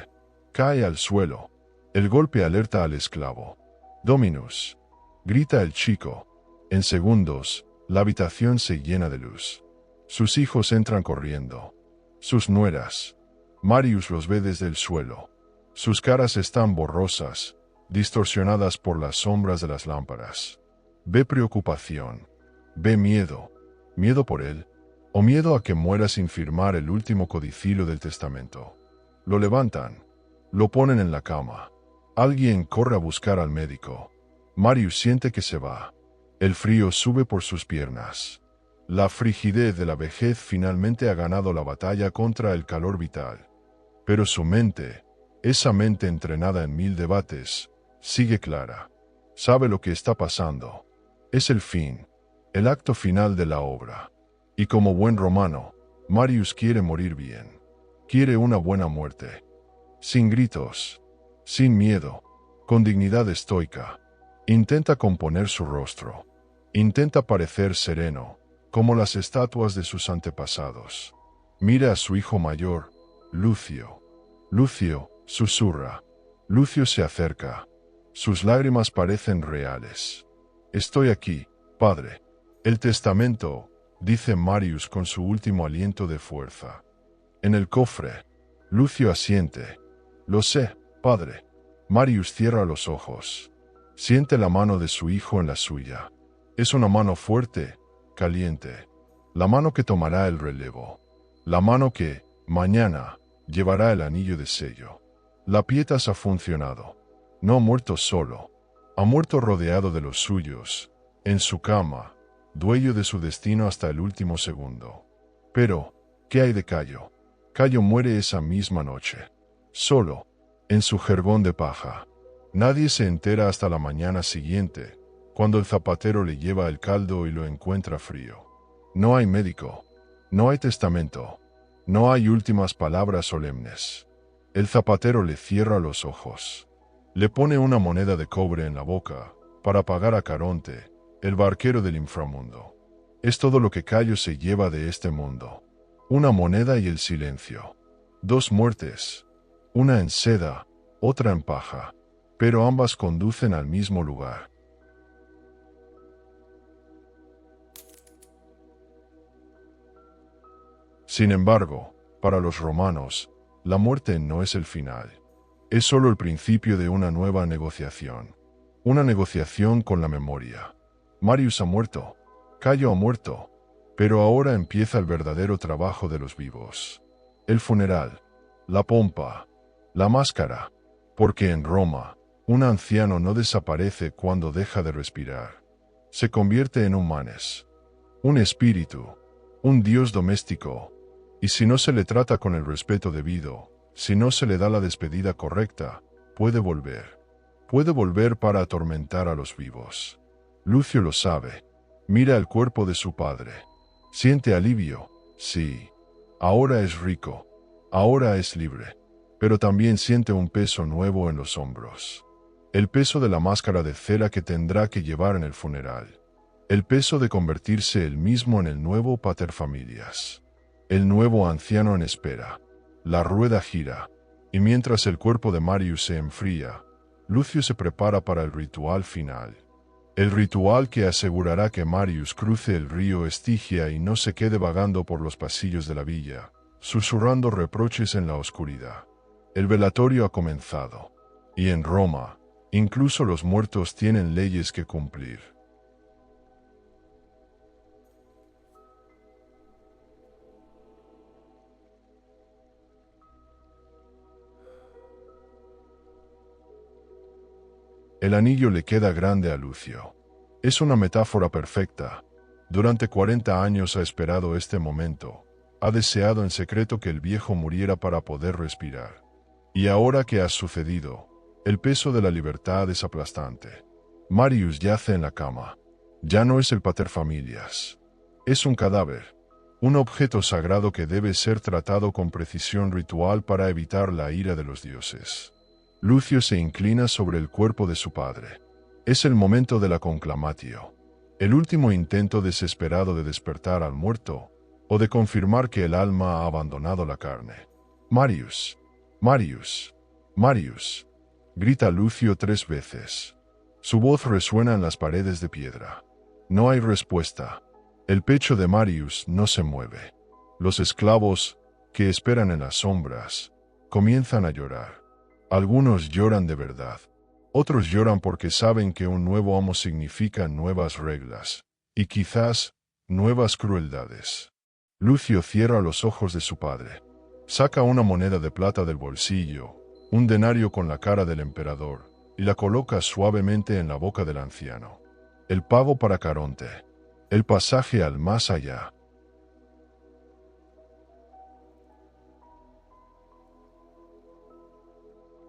Cae al suelo. El golpe alerta al esclavo. «Dominus», grita el chico. En segundos, la habitación se llena de luz. Sus hijos entran corriendo. Sus nueras. Marius los ve desde el suelo. Sus caras están borrosas, distorsionadas por las sombras de las lámparas. Ve preocupación. Ve miedo. Miedo por él, o miedo a que muera sin firmar el último codicilo del testamento. Lo levantan. Lo ponen en la cama. Alguien corre a buscar al médico. Marius siente que se va. El frío sube por sus piernas. La frigidez de la vejez finalmente ha ganado la batalla contra el calor vital. Pero su mente, esa mente entrenada en 1000 debates, sigue clara. Sabe lo que está pasando. Es el fin, el acto final de la obra. Y como buen romano, Marius quiere morir bien. Quiere una buena muerte. Sin gritos, sin miedo, con dignidad estoica. Intenta componer su rostro. Intenta parecer sereno, como las estatuas de sus antepasados. Mira a su hijo mayor, Lucio. Lucio, susurra. Lucio se acerca. Sus lágrimas parecen reales. Estoy aquí, padre. El testamento, dice Marius con su último aliento de fuerza. En el cofre. Lucio asiente. Lo sé, padre. Marius cierra los ojos. Siente la mano de su hijo en la suya. Es una mano fuerte, caliente. La mano que tomará el relevo. La mano que, mañana, llevará el anillo de sello. La Pietas ha funcionado. No ha muerto solo. Ha muerto rodeado de los suyos, en su cama, dueño de su destino hasta el último segundo. Pero, ¿qué hay de Cayo? Cayo muere esa misma noche. Solo, en su jergón de paja. Nadie se entera hasta la mañana siguiente, cuando el zapatero le lleva el caldo y lo encuentra frío. No hay médico. No hay testamento. No hay últimas palabras solemnes. El zapatero le cierra los ojos. Le pone una moneda de cobre en la boca, para pagar a Caronte, el barquero del inframundo. Es todo lo que Cayo se lleva de este mundo. Una moneda y el silencio. 2 muertes. Una en seda, otra en paja. Pero ambas conducen al mismo lugar. Sin embargo, para los romanos, la muerte no es el final. Es solo el principio de una nueva negociación. Una negociación con la memoria. Marius ha muerto. Cayo ha muerto. Pero ahora empieza el verdadero trabajo de los vivos. El funeral. La pompa. La máscara. Porque en Roma, un anciano no desaparece cuando deja de respirar. Se convierte en un manes. Un espíritu. Un dios doméstico. Y si no se le trata con el respeto debido, si no se le da la despedida correcta, puede volver. Puede volver para atormentar a los vivos. Lucio lo sabe. Mira el cuerpo de su padre. Siente alivio, sí. Ahora es rico. Ahora es libre. Pero también siente un peso nuevo en los hombros. El peso de la máscara de cera que tendrá que llevar en el funeral. El peso de convertirse él mismo en el nuevo paterfamilias. El nuevo anciano en espera. La rueda gira. Y mientras el cuerpo de Marius se enfría, Lucio se prepara para el ritual final. El ritual que asegurará que Marius cruce el río Estigia y no se quede vagando por los pasillos de la villa, susurrando reproches en la oscuridad. El velatorio ha comenzado. Y en Roma, incluso los muertos tienen leyes que cumplir. El anillo le queda grande a Lucio. Es una metáfora perfecta. Durante 40 años ha esperado este momento. Ha deseado en secreto que el viejo muriera para poder respirar. Y ahora que ha sucedido, el peso de la libertad es aplastante. Marius yace en la cama. Ya no es el paterfamilias. Es un cadáver. un objeto sagrado que debe ser tratado con precisión ritual para evitar la ira de los dioses. Lucio se inclina sobre el cuerpo de su padre. Es el momento de la conclamatio, el último intento desesperado de despertar al muerto, o de confirmar que el alma ha abandonado la carne. Marius, Marius, Marius, grita Lucio 3 veces. Su voz resuena en las paredes de piedra. No hay respuesta. El pecho de Marius no se mueve. Los esclavos, que esperan en las sombras, comienzan a llorar. Algunos lloran de verdad. Otros lloran porque saben que un nuevo amo significa nuevas reglas, y quizás nuevas crueldades. Lucio cierra los ojos de su padre. Saca una moneda de plata del bolsillo, un denario con la cara del emperador, y la coloca suavemente en la boca del anciano. El pago para Caronte. El pasaje al más allá.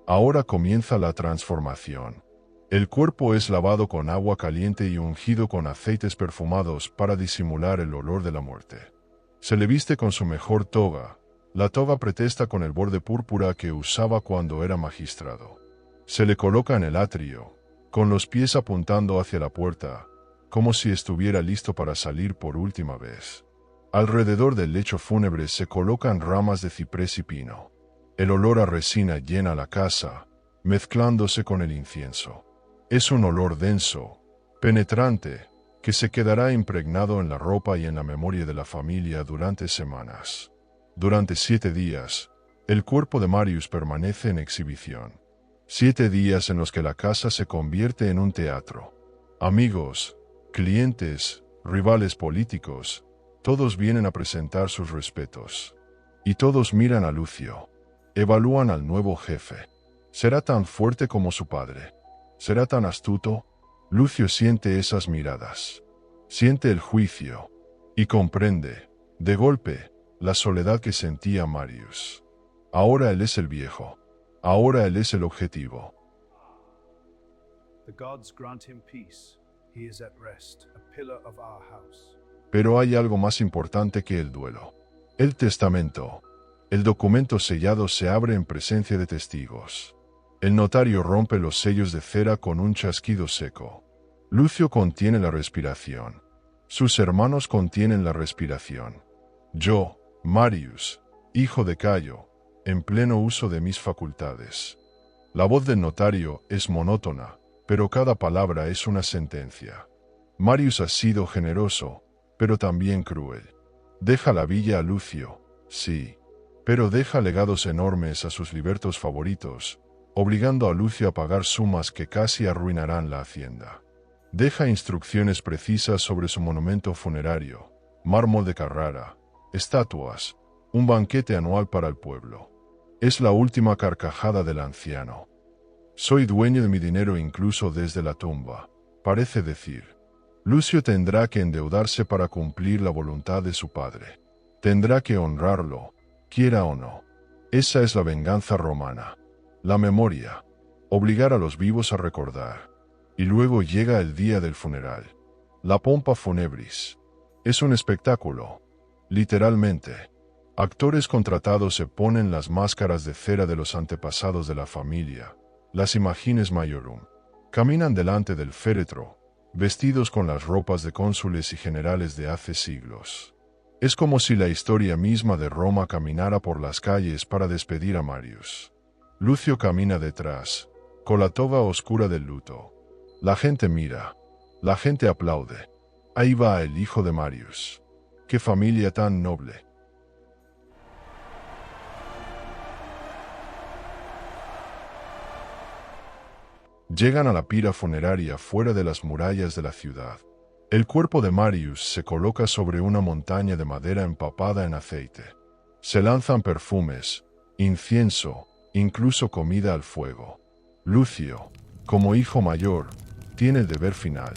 Ahora comienza la transformación. El cuerpo es lavado con agua caliente y ungido con aceites perfumados para disimular el olor de la muerte. Se le viste con su mejor toga, la toga pretesta con el borde púrpura que usaba cuando era magistrado. Se le coloca en el atrio, con los pies apuntando hacia la puerta, como si estuviera listo para salir por última vez. Alrededor del lecho fúnebre se colocan ramas de ciprés y pino. El olor a resina llena la casa, mezclándose con el incienso. Es un olor denso, penetrante, que se quedará impregnado en la ropa y en la memoria de la familia durante semanas. Durante 7 días, el cuerpo de Marius permanece en exhibición. 7 días en los que la casa se convierte en un teatro. Amigos, clientes, rivales políticos, todos vienen a presentar sus respetos. Y todos miran a Lucio. Evalúan al nuevo jefe. ¿Será tan fuerte como su padre? ¿Será tan astuto? Lucio siente esas miradas. Siente el juicio. Y comprende, de golpe, la soledad que sentía Marius. Ahora él es el viejo. Ahora él es el objetivo. The gods grant him peace. He is at rest, a pillar of our house. Pero hay algo más importante que el duelo. El testamento. El documento sellado se abre en presencia de testigos. El notario rompe los sellos de cera con un chasquido seco. Lucio contiene la respiración. Sus hermanos contienen la respiración. Yo, Marius, hijo de Cayo, en pleno uso de mis facultades. La voz del notario es monótona, pero cada palabra es una sentencia. Marius ha sido generoso, pero también cruel. Deja la villa a Lucio, sí, pero deja legados enormes a sus libertos favoritos, obligando a Lucio a pagar sumas que casi arruinarán la hacienda. Deja instrucciones precisas sobre su monumento funerario, mármol de Carrara, estatuas, un banquete anual para el pueblo. Es la última carcajada del anciano. Soy dueño de mi dinero incluso desde la tumba, parece decir. Lucio tendrá que endeudarse para cumplir la voluntad de su padre. Tendrá que honrarlo, quiera o no. Esa es la venganza romana. La memoria. Obligar a los vivos a recordar. Y luego llega el día del funeral. La pompa funebris. Es un espectáculo. Literalmente. Actores contratados se ponen las máscaras de cera de los antepasados de la familia, las imagines maiorum. Caminan delante del féretro, vestidos con las ropas de cónsules y generales de hace siglos. Es como si la historia misma de Roma caminara por las calles para despedir a Marius. Lucio camina detrás, con la toga oscura del luto. La gente mira. La gente aplaude. Ahí va el hijo de Marius. ¡Qué familia tan noble! Llegan a la pira funeraria fuera de las murallas de la ciudad. El cuerpo de Marius se coloca sobre una montaña de madera empapada en aceite. Se lanzan perfumes, incienso, incluso comida al fuego. Lucio, como hijo mayor, tiene el deber final.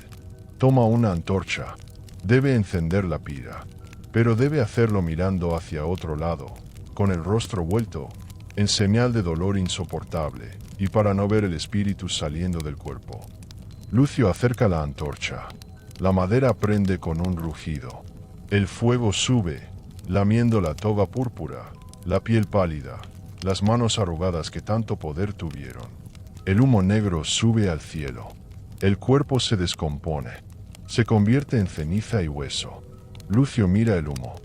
Toma una antorcha. Debe encender la pira, pero debe hacerlo mirando hacia otro lado, con el rostro vuelto, en señal de dolor insoportable, y para no ver el espíritu saliendo del cuerpo. Lucio acerca la antorcha. La madera prende con un rugido. El fuego sube, lamiendo la toga púrpura, la piel pálida, las manos arrugadas que tanto poder tuvieron. El humo negro sube al cielo. El cuerpo se descompone. Se convierte en ceniza y hueso. Lucio mira el humo.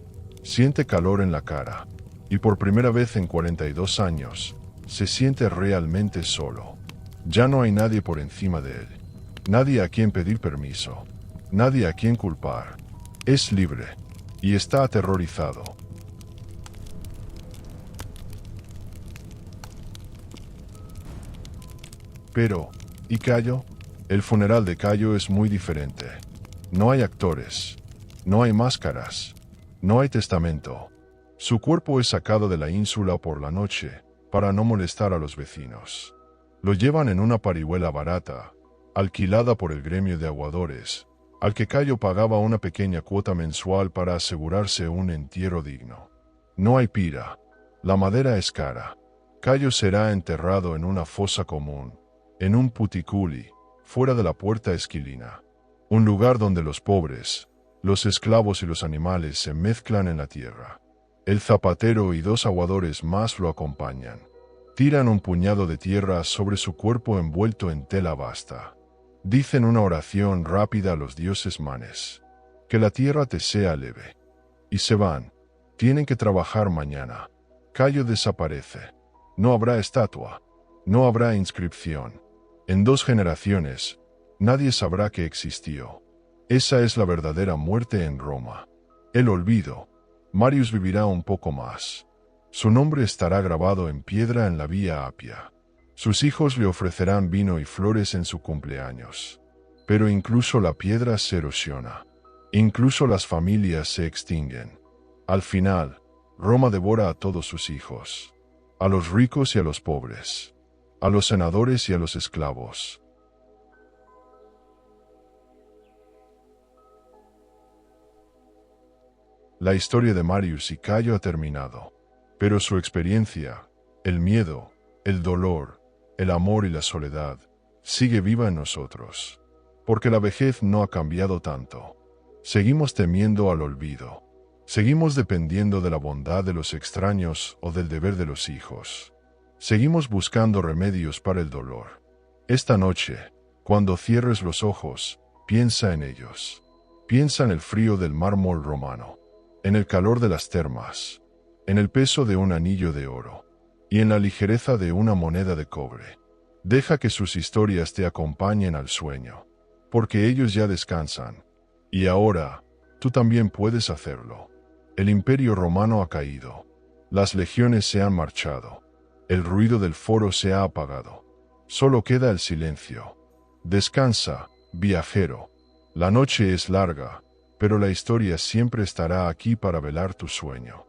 Siente calor en la cara. Y por primera vez en 42 años, se siente realmente solo. Ya no hay nadie por encima de él. Nadie a quien pedir permiso. Nadie a quien culpar. Es libre. Y está aterrorizado. Pero, ¿y Cayo? El funeral de Cayo es muy diferente. No hay actores. No hay máscaras. No hay testamento. Su cuerpo es sacado de la ínsula por la noche, para no molestar a los vecinos. Lo llevan en una parihuela barata, alquilada por el gremio de aguadores, al que Cayo pagaba una pequeña cuota mensual para asegurarse un entierro digno. No hay pira. La madera es cara. Cayo será enterrado en una fosa común, en un puticuli, fuera de la puerta esquilina. Un lugar donde los pobres, los esclavos y los animales se mezclan en la tierra. El zapatero y 2 aguadores más lo acompañan. Tiran un puñado de tierra sobre su cuerpo envuelto en tela basta. Dicen una oración rápida a los dioses manes. Que la tierra te sea leve. Y se van. Tienen que trabajar mañana. Cayo desaparece. No habrá estatua. No habrá inscripción. En 2 generaciones, nadie sabrá que existió. Esa es la verdadera muerte en Roma. El olvido. Marius vivirá un poco más. Su nombre estará grabado en piedra en la Vía Apia. Sus hijos le ofrecerán vino y flores en su cumpleaños. Pero incluso la piedra se erosiona. Incluso las familias se extinguen. Al final, Roma devora a todos sus hijos. A los ricos y a los pobres. A los senadores y a los esclavos. La historia de Marius y Cayo ha terminado, pero su experiencia, el miedo, el dolor, el amor y la soledad, sigue viva en nosotros, porque la vejez no ha cambiado tanto. Seguimos temiendo al olvido, seguimos dependiendo de la bondad de los extraños o del deber de los hijos. Seguimos buscando remedios para el dolor. Esta noche, cuando cierres los ojos, piensa en ellos. Piensa en el frío del mármol romano, en el calor de las termas, en el peso de un anillo de oro, y en la ligereza de una moneda de cobre. Deja que sus historias te acompañen al sueño, porque ellos ya descansan. Y ahora, tú también puedes hacerlo. El imperio romano ha caído. Las legiones se han marchado. El ruido del foro se ha apagado. Solo queda el silencio. Descansa, viajero. La noche es larga, pero la historia siempre estará aquí para velar tu sueño.